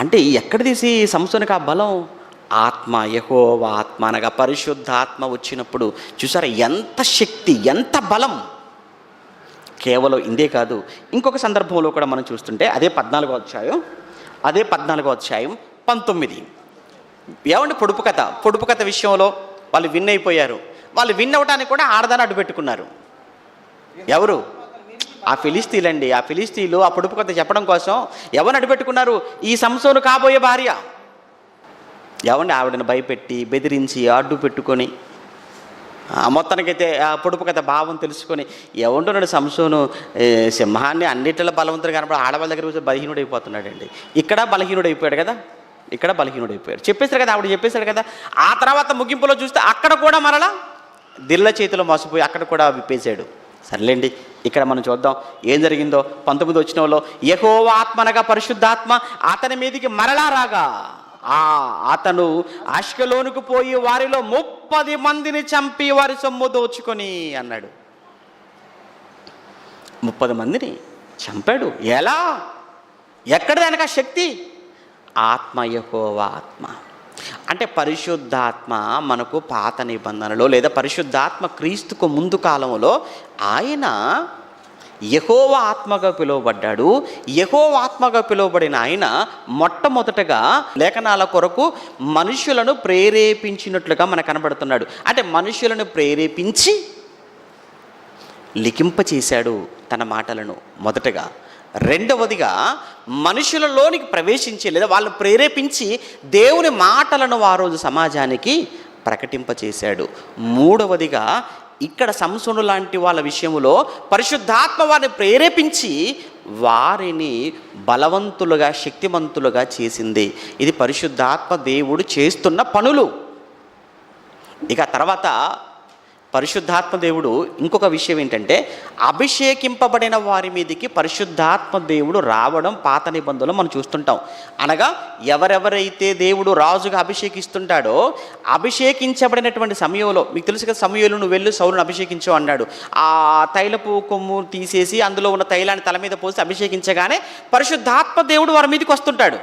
అంటే ఎక్కడ తీసి సంసోనుకి ఆ బలం? ఆత్మ, యెహోవా ఆత్మ అనగా పరిశుద్ధాత్మ వచ్చినప్పుడు చూసారా ఎంత శక్తి, ఎంత బలం. కేవలం ఇందే కాదు, ఇంకొక సందర్భంలో కూడా మనం చూస్తుంటే అదే 14వ అధ్యాయం 19. ఏమండి, పొడుపు కథ విషయంలో వాళ్ళు విన్ అయిపోయారు. వాళ్ళు విన్ అవ్వడానికి కూడా ఆడదాన్ని అడ్డు పెట్టుకున్నారు. ఎవరు? ఆ ఫిలిస్తీన్లండి. ఆ ఫిలిస్తీన్లు ఆ పొడుపు కథ చెప్పడం కోసం ఎవరిని అడ్డుపెట్టుకున్నారు? ఈ సంసోను కాబోయే భార్య. ఏమండి, ఆవిడని భయపెట్టి బెదిరించి అడ్డు పెట్టుకొని మొత్తానికైతే ఆ పొడుపు కథ భావం తెలుసుకొని ఏమంటున్నాడు సంసోను? సింహాన్ని అన్నిటిలో బలవంతుడు కనపడి ఆడవాళ్ళ దగ్గర కూర్చొని బలహీనుడు అయిపోతున్నాడండి. ఇక్కడ బలహీనుడు అయిపోయాడు కదా, ఇక్కడ బలహీనుడు అయిపోయాడు. చెప్పేశాడు కదా, ఆవిడ చెప్పేశాడు కదా. ఆ తర్వాత ముగింపులో చూస్తే అక్కడ కూడా మరలా దిల్ల చేతిలో మోసపోయి అక్కడ కూడా విప్పేశాడు. సర్లేండి, ఇక్కడ మనం చూద్దాం ఏం జరిగిందో. 19వ వచనంలో యెహోవా ఆత్మ అనగా పరిశుద్ధాత్మ అతని మీదికి మరలా రాగా అతను అష్కెలోనుకు పోయి వారిలో 30 మందిని చంపి వారి సొమ్ము దోచుకొని అన్నాడు. 30 మందిని చంపాడు. ఎలా? ఎక్కడ దానికి ఆ శక్తి? ఆత్మ, యెహోవా ఆత్మ. అంటే పరిశుద్ధాత్మ మనకు పాత నిబంధనలో లేదా పరిశుద్ధాత్మ క్రీస్తుకు ముందు కాలంలో ఆయన యెహోవా ఆత్మగా పిలువబడ్డాడు. యెహోవా ఆత్మగా పిలువబడిన ఆయన మొట్టమొదటగా లేఖనాల కొరకు మనుషులను ప్రేరేపించినట్లుగా మనకు కనబడుతున్నాడు. అంటే మనుషులను ప్రేరేపించి లిఖింపచేశాడు తన మాటలను మొదటగా. రెండవదిగా మనుషులలోనికి ప్రవేశించి లేదా వాళ్ళు ప్రేరేపించి దేవుని మాటలను ఆ రోజు సమాజానికి ప్రకటింపచేశాడు. మూడవదిగా ఇక్కడ సంసోను లాంటి వాళ్ళ విషయంలో పరిశుద్ధాత్మ వారిని ప్రేరేపించి వారిని బలవంతులుగా, శక్తిమంతులుగా చేసింది. ఇది పరిశుద్ధాత్మ దేవుడు చేస్తున్న పనులు. ఇక తర్వాత పరిశుద్ధాత్మ దేవుడు ఇంకొక విషయం ఏంటంటే, అభిషేకింపబడిన వారి మీదకి పరిశుద్ధాత్మ దేవుడు రావడం పాత నిబంధనలో మనం చూస్తుంటాం. అనగా ఎవరెవరైతే దేవుడు రాజుగా అభిషేకిస్తుంటాడో, అభిషేకించబడినటువంటి సమయంలో మీకు తెలుసు కదా, సమూయేలు నువ్వు వెళ్ళు సౌలును అభిషేకించు అన్నాడు. ఆ తైలపు కొమ్ము తీసేసి అందులో ఉన్న తైలాన్ని తల మీద పోసి అభిషేకించగానే పరిశుద్ధాత్మ దేవుడు వారి మీదకి వస్తుంటాడు.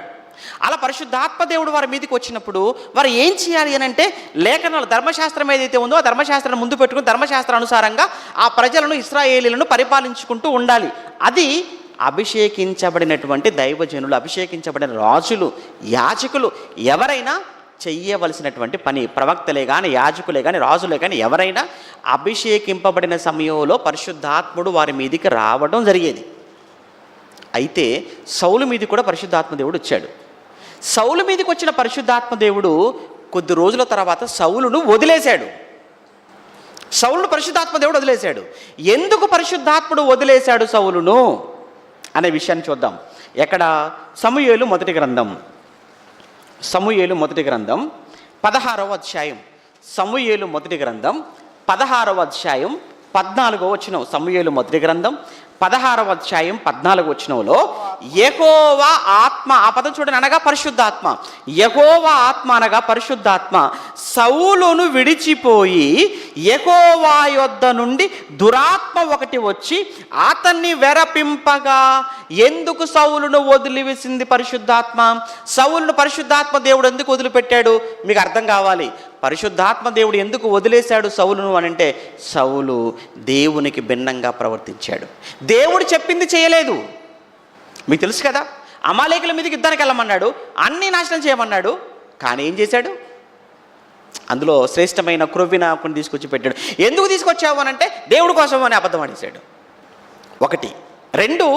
అలా పరిశుద్ధాత్మ దేవుడు వారి మీదకి వచ్చినప్పుడు వారు ఏం చేయాలి అని అంటే, లేఖనాలు ధర్మశాస్త్రం ఏదైతే ఉందో ఆ ధర్మశాస్త్రాన్ని ముందు పెట్టుకుని ధర్మశాస్త్రానుసారంగా ఆ ప్రజలను, ఇశ్రాయేలీలను పరిపాలించుకుంటూ ఉండాలి. అది అభిషేకించబడినటువంటి దైవజనులు, అభిషేకించబడిన రాజులు, యాజకులు ఎవరైనా చెయ్యవలసినటువంటి పని. ప్రవక్తలే కానీ, యాజకులే కానీ, రాజులే కానీ ఎవరైనా అభిషేకింపబడిన సమయంలో పరిశుద్ధాత్ముడు వారి మీదికి రావడం జరిగేది. అయితే సౌలు మీది కూడా పరిశుద్ధాత్మ దేవుడు వచ్చాడు. సౌలు మీదకి వచ్చిన పరిశుద్ధాత్మ దేవుడు కొద్ది రోజుల తర్వాత సౌలును వదిలేశాడు. సౌలును పరిశుద్ధాత్మ దేవుడు వదిలేశాడు. ఎందుకు పరిశుద్ధాత్ముడు వదిలేశాడు సౌలును అనే విషయాన్ని చూద్దాం. ఎక్కడ? సమూయేలు మొదటి గ్రంథం 16వ అధ్యాయం. సమూయేలు మొదటి గ్రంథం 16వ అధ్యాయం 14వ వచనం. సమూయేలు మొదటి గ్రంథం 16వ అధ్యాయం 14వ వచనంలో యెహోవా ఆత్మ, ఆ పదం చూడండి, అనగా పరిశుద్ధాత్మ. యెహోవా ఆత్మ అనగా పరిశుద్ధాత్మ సౌలును విడిచిపోయి యెహోవా యొద్ద నుండి దురాత్మ ఒకటి వచ్చి అతన్ని వెరపింపగా, ఎందుకు సౌలును వదిలివేసింది పరిశుద్ధాత్మ? సౌలును పరిశుద్ధాత్మ దేవుడు ఎందుకు వదిలిపెట్టాడు? మీకు అర్థం కావాలి. పరిశుద్ధాత్మ దేవుడు ఎందుకు వదిలేశాడు సౌలును అని అంటే, సౌలు దేవునికి భిన్నంగా ప్రవర్తించాడు. దేవుడు చెప్పింది చేయలేదు. మీకు తెలుసు కదా, అమాలేకుల మీదకి యుద్ధానికి వెళ్ళమన్నాడు, అన్నీ నాశనం చేయమన్నాడు. కానీ ఏం చేశాడు? అందులో శ్రేష్టమైన క్రొవ్విన కొన్ని తీసుకొచ్చి పెట్టాడు. ఎందుకు తీసుకొచ్చావు అని అంటే, దేవుడి కోసం అని అబద్ధం ఆడేశాడు. 1. 2,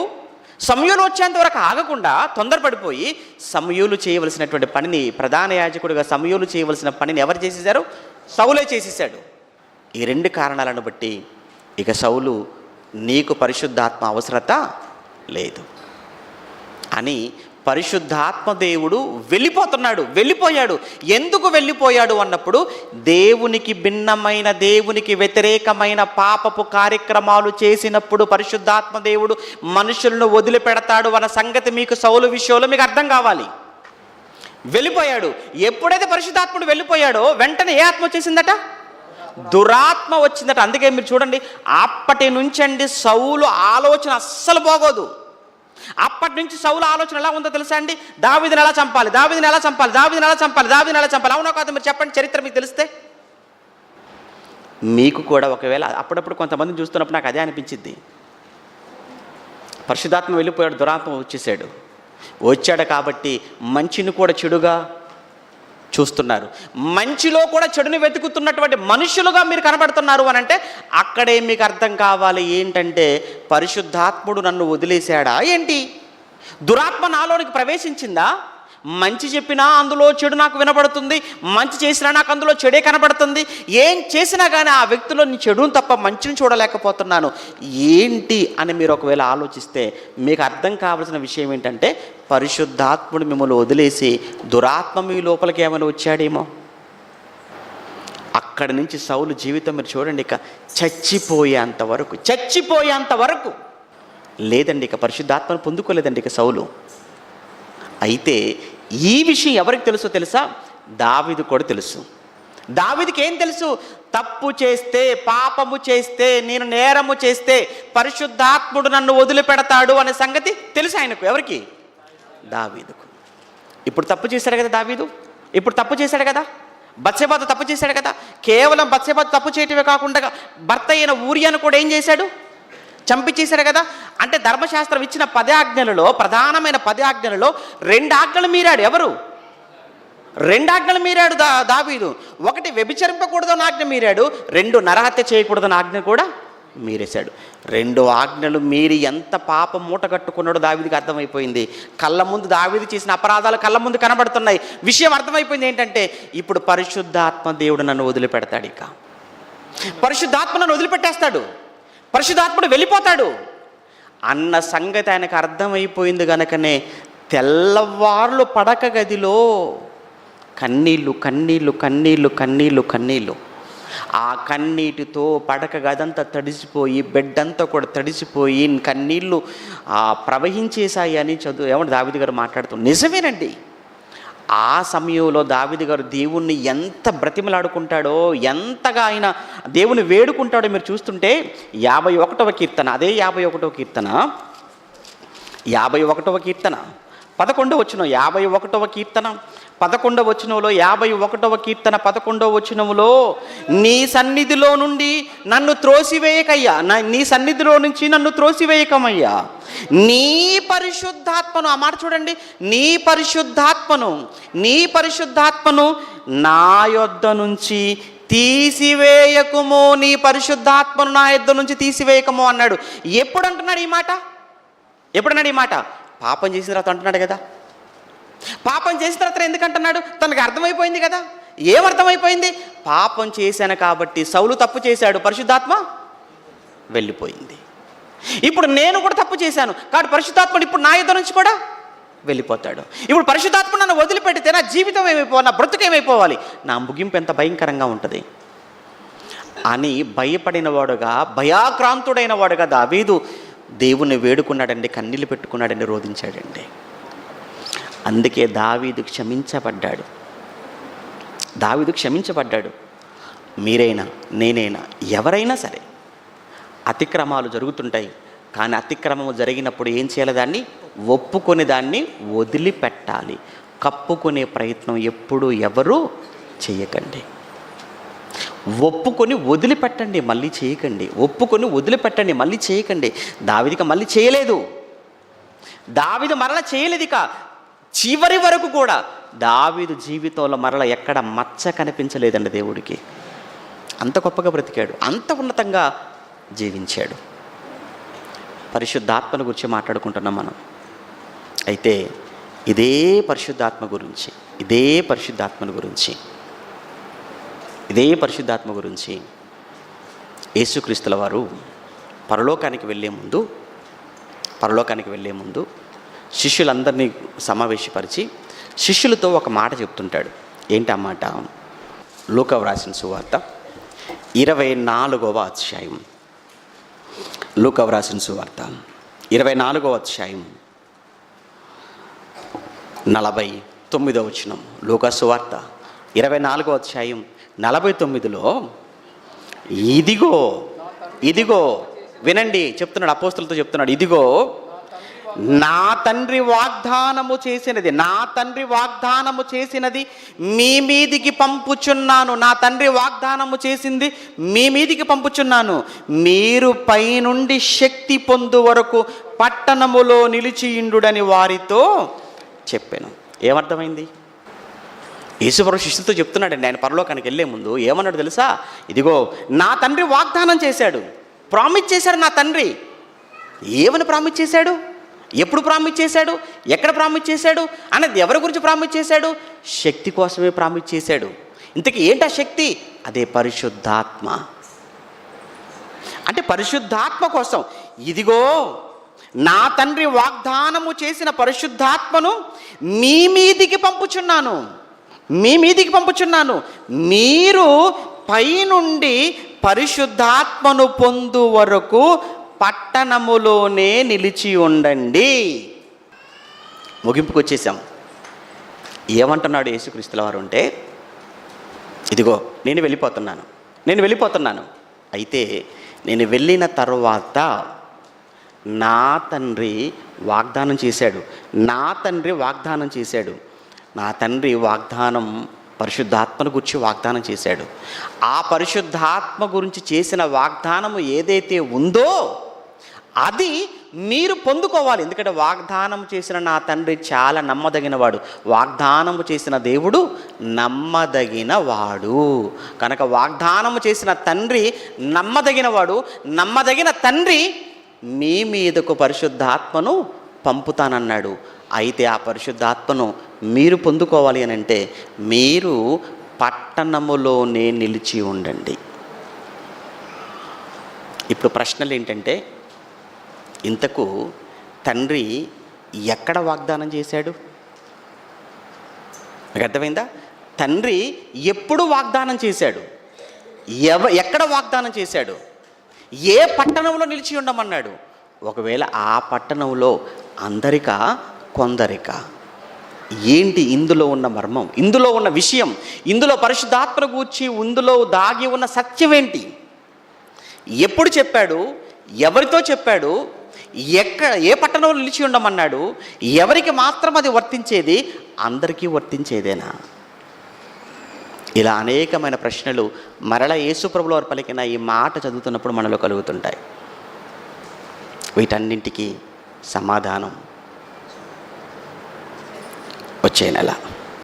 సమూయేలు వచ్చేంత వరకు ఆగకుండా తొందరపడిపోయి సమూయేలు చేయవలసినటువంటి పనిని, ప్రధాన యాజకుడిగా సమూయేలు చేయవలసిన పనిని ఎవరు చేసేశారు? సౌలే చేసేసాడు. ఈ 2 కారణాలను బట్టి ఇక సౌలు నీకు పరిశుద్ధాత్మ అవసరత లేదు అని పరిశుద్ధాత్మ దేవుడు వెళ్ళిపోయాడు. ఎందుకు వెళ్ళిపోయాడు అన్నప్పుడు, దేవునికి భిన్నమైన, దేవునికి వ్యతిరేకమైన పాపపు కార్యక్రమాలు చేసినప్పుడు పరిశుద్ధాత్మ దేవుడు మనుషులను వదిలిపెడతాడు అన్న సంగతి మీకు సౌలు విషయంలో మీకు అర్థం కావాలి. వెళ్ళిపోయాడు. ఎప్పుడైతే పరిశుద్ధాత్ముడు వెళ్ళిపోయాడో వెంటనే ఏ ఆత్మ వచ్చేసిందట? దురాత్మ వచ్చిందట. అందుకే మీరు చూడండి, అప్పటి నుంచి అండి సౌలు ఆలోచన అస్సలు బాగోదు. అప్పటి నుంచి సౌలు ఆలోచన ఎలా ఉందో తెలుసా అండి? దావీదుని ఎలా చంపాలి, అవునో కాదు మీరు చెప్పండి, చరిత్ర మీకు తెలిస్తే. మీకు కూడా ఒకవేళ అప్పుడప్పుడు కొంతమందిని చూస్తున్నప్పుడు నాకు అదే అనిపించింది. పరిశుద్ధాత్మ వెళ్ళిపోయాడు, దురాత్మ వచ్చాడు కాబట్టి మంచిని కూడా చెడుగా చూస్తున్నారు. మంచిలో కూడా చెడుని వెతుకుతున్నటువంటి మనుషులుగా మీరు కనబడుతున్నారు అని అంటే, అక్కడే మీకు అర్థం కావాలి ఏంటంటే, పరిశుద్ధాత్ముడు నన్ను వదిలేశాడా ఏంటి? దురాత్మ నాలోనికి ప్రవేశించిందా? మంచి చెప్పినా అందులో చెడు నాకు వినబడుతుంది, మంచి చేసినా నాకు అందులో చెడే కనబడుతుంది. ఏం చేసినా కానీ ఆ వ్యక్తిలో నీ చెడును తప్ప మంచిని చూడలేకపోతున్నాను ఏంటి అని మీరు ఒకవేళ ఆలోచిస్తే, మీకు అర్థం కావాల్సిన విషయం ఏంటంటే, పరిశుద్ధాత్ముడు మిమ్మల్ని వదిలేసి దురాత్మ మీ లోపలికి ఏమైనా వచ్చాడేమో. అక్కడి నుంచి సౌలు జీవితం మీరు చూడండి, ఇక చచ్చిపోయేంత వరకు లేదండి, ఇక పరిశుద్ధాత్మను పొందుకోలేదండి ఇక సౌలు. అయితే ఈ విషయం ఎవరికి తెలుసా? దావీదు కూడా తెలుసు. దావీదుకి ఏం తెలుసు? తప్పు చేస్తే, పాపము చేస్తే, నేను నేరము చేస్తే పరిశుద్ధాత్ముడు నన్ను వదిలిపెడతాడు అనే సంగతి తెలుసు ఆయనకు. ఎవరికి? దావీదుకు. ఇప్పుడు తప్పు చేశాడు కదా దావీదు, బత్షెబాతో తప్పు చేశాడు కదా. కేవలం బత్షెబాతో తప్పు చేయటమే కాకుండా భర్త అయిన ఊరియాను కూడా ఏం చేశాడు? చంపించేశాడు కదా. అంటే ధర్మశాస్త్రం ఇచ్చిన 10 ఆజ్ఞలలో, ప్రధానమైన 10 ఆజ్ఞలలో 2 ఆజ్ఞలు మీరాడు. ఎవరు? 2 ఆజ్ఞలు మీరాడు దావీదు. 1 వ్యభిచరింపకూడదని ఆజ్ఞ మీరాడు, 2 నరహత్య చేయకూడదని ఆజ్ఞ కూడా మీరేశాడు. 2 ఆజ్ఞలు మీరి ఎంత పాపం మూట కట్టుకున్నాడో దావీదుకి అర్థమైపోయింది. కళ్ళ ముందు దావీదు చేసిన అపరాధాలు కళ్ళ ముందు కనబడుతున్నాయి. విషయం అర్థమైపోయింది ఏంటంటే, ఇప్పుడు పరిశుద్ధాత్మ దేవుడు నన్ను వదిలిపెడతాడు, ఇక పరిశుద్ధాత్మ నన్ను వదిలిపెట్టేస్తాడు, పరిశుద్ధాత్ముడు వెళ్ళిపోతాడు అన్న సంగతి ఆయనకు అర్థమైపోయింది. గనకనే తెల్లవారులు పడక గదిలో కన్నీళ్ళు, ఆ కన్నీటితో పడక గదంతా తడిసిపోయి, బెడ్డంతా కూడా తడిసిపోయి కన్నీళ్ళు ప్రవహించేశాయి అని ఏమంటే దావీదు గారు మాట్లాడుతూ. నిజమేనండి. ఆ సమయంలో దావీదు గారు దేవుణ్ణి ఎంత బ్రతిమలాడుకుంటాడో, ఎంతగా ఆయన దేవుని వేడుకుంటాడో మీరు చూస్తుంటే, 51వ కీర్తన, అదే 51వ కీర్తన 11వ కీర్తన 11వ వచనంలో 51వ కీర్తన 11వ వచనంలో, నీ సన్నిధిలో నుండి నన్ను త్రోసివేయకయ్యా, నీ సన్నిధిలో నుంచి నన్ను త్రోసివేయకమయ్యా, నీ పరిశుద్ధాత్మను, ఆ మాట చూడండి, నీ పరిశుద్ధాత్మను నా యొద్ద నుంచి తీసివేయకుమో, నీ పరిశుద్ధాత్మను నా యొద్ద నుంచి తీసివేయకమో అన్నాడు. ఎప్పుడు అంటున్నాడు ఈ మాట? ఎప్పుడన్నాడు ఈ మాట? పాపం చేసిన తర్వాత అంటున్నాడు కదా. పాపం చేసిన తర్వాత ఎందుకు అంటున్నాడు? తనకు అర్థమైపోయింది కదా. ఏమర్థమైపోయింది? పాపం చేశాను కాబట్టి, సౌలు తప్పు చేశాడు, పరిశుద్ధాత్మ వెళ్ళిపోయింది. ఇప్పుడు నేను కూడా తప్పు చేశాను కాబట్టి పరిశుద్ధాత్ముడు ఇప్పుడు నా యుద్ధ నుంచి కూడా వెళ్ళిపోతాడు. ఇప్పుడు పరిశుద్ధాత్మ నన్ను వదిలిపెడితే నా జీవితం ఏమైపోవాలి, నా బ్రతుకు ఏమైపోవాలి, నా ముగింపు ఎంత భయంకరంగా ఉంటుంది అని భయపడిన వాడుగా, భయాక్రాంతుడైన వాడుగా దావీదు దేవుణ్ణి వేడుకున్నాడండి, కన్నీళ్ళు పెట్టుకున్నాడండి, రోధించాడండి. అందుకే దావీదు క్షమించబడ్డాడు. దావీదు క్షమించబడ్డాడు. మీరైనా, నేనైనా, ఎవరైనా సరే అతిక్రమాలు జరుగుతుంటాయి. కానీ అతిక్రమము జరిగినప్పుడు ఏం చేయాలి? దాన్ని ఒప్పుకొని దాన్ని వదిలిపెట్టాలి. కప్పుకునే ప్రయత్నం ఎప్పుడు ఎవరు చేయకండి. ఒప్పుకొని వదిలిపెట్టండి, మళ్ళీ చేయకండి. ఒప్పుకొని వదిలిపెట్టండి, మళ్ళీ చేయకండి. దావీదుకి మళ్ళీ చేయలేదు. దావీదు మరల చేయలేదు. ఇక చివరి వరకు కూడా దావీదు జీవితంలో మరల ఎక్కడ మచ్చ కనిపించలేదండి దేవుడికి. అంత గొప్పగా బ్రతికాడు, అంత ఉన్నతంగా జీవించాడు. పరిశుద్ధాత్మను గురించి మాట్లాడుకుంటున్నాం మనం. అయితే ఇదే పరిశుద్ధాత్మ గురించి యేసుక్రీస్తుల వారు పరలోకానికి వెళ్ళే ముందు శిష్యులందరినీ సమావేశపరిచి శిష్యులతో ఒక మాట చెప్తుంటాడు. ఏంటి ఆ మాట? లూకా వ్రాసిన సువార్త 24వ అధ్యాయం. లూకా వ్రాసిన సువార్త 24వ అధ్యాయం 49వ వచనం. లూకా సువార్త 24వ అధ్యాయం 49లో ఇదిగో వినండి, చెప్తున్నాడు, అపోస్తలులతో చెప్తున్నాడు. ఇదిగో నా తండ్రి వాగ్దానము చేసినది మీ మీదికి పంపుచున్నాను. నా తండ్రి వాగ్దానము చేసింది మీ మీదికి పంపుచున్నాను. మీరు పైనుండి శక్తి పొందు వరకు పట్టణములో నిలిచియుండుడని వారితో చెప్పాను. ఏమర్థమైంది? యేసుప్రభు శిష్యులతో చెప్తున్నాడండి. ఆయన పరలోకానికి వెళ్ళే ముందు ఏమన్నాడు తెలుసా? ఇదిగో నా తండ్రి వాగ్దానం చేశాడు, ప్రామిస్ చేశాడు. నా తండ్రి ఏమని ప్రామిస్ చేశాడు? ఎప్పుడు ప్రామిస్ చేశాడు? ఎక్కడ ప్రామిస్ చేశాడు? అనేది ఎవరి గురించి ప్రామిస్ చేశాడు? శక్తి కోసమే ప్రామిస్ చేశాడు. ఇంతకీ ఏంటి ఆ శక్తి? అదే పరిశుద్ధాత్మ. అంటే పరిశుద్ధాత్మ కోసం ఇదిగో నా తండ్రి వాగ్దానము చేసిన పరిశుద్ధాత్మను మీ మీదికి పంపుచున్నాను. మీరు పైనుండి పరిశుద్ధాత్మను పొందు వరకు పట్టణములోనే నిలిచి ఉండండి. ముగింపుకు వచ్చేసాం. ఏమంటున్నాడు యేసుక్రీస్తుల వారు అంటే, ఇదిగో నేను వెళ్ళిపోతున్నాను. అయితే నేను వెళ్ళిన తర్వాత నా తండ్రి వాగ్దానం చేశాడు. నా తండ్రి వాగ్దానం పరిశుద్ధాత్మను గురించి వాగ్దానం చేశాడు. ఆ పరిశుద్ధాత్మ గురించి చేసిన వాగ్దానము ఏదైతే ఉందో అది మీరు పొందుకోవాలి. ఎందుకంటే వాగ్దానం చేసిన నా తండ్రి చాలా నమ్మదగినవాడు. వాగ్దానము చేసిన దేవుడు నమ్మదగినవాడు కనుక వాగ్దానము చేసిన తండ్రి నమ్మదగినవాడు. నమ్మదగిన తండ్రి మీ మీదకు పరిశుద్ధాత్మను పంపుతానన్నాడు. అయితే ఆ పరిశుద్ధాత్మను మీరు పొందుకోవాలి అని అంటే మీరు పట్టణములోనే నిలిచి ఉండండి. ఇప్పుడు ప్రశ్నలు ఏంటంటే, ఇంతకు తండ్రి ఎక్కడ వాగ్దానం చేశాడు? మీకు అర్థమైందా? తండ్రి ఎప్పుడు వాగ్దానం చేశాడు? ఎక్కడ వాగ్దానం చేశాడు? ఏ పట్టణంలో నిలిచి ఉండమన్నాడు? ఒకవేళ ఆ పట్టణంలో అందరికా కొందరికా? ఏంటి ఇందులో ఉన్న మర్మం, ఇందులో ఉన్న విషయం, ఇందులో పరిశుద్ధాత్మ గూర్చి ఇందులో దాగి ఉన్న సత్యం ఏంటి? ఎప్పుడు చెప్పాడు? ఎవరితో చెప్పాడు? ఏ పట్టణంలో నిలిచి ఉండమన్నాడు? ఎవరికి మాత్రం అది వర్తించేది? అందరికీ వర్తించేదేనా? ఇలా అనేకమైన ప్రశ్నలు మరలా యేసుప్రభుల వారు పలికిన ఈ మాట చదువుతున్నప్పుడు మనలో కలుగుతుంటాయి. వీటన్నింటికీ సమాధానం వచ్చే నెల.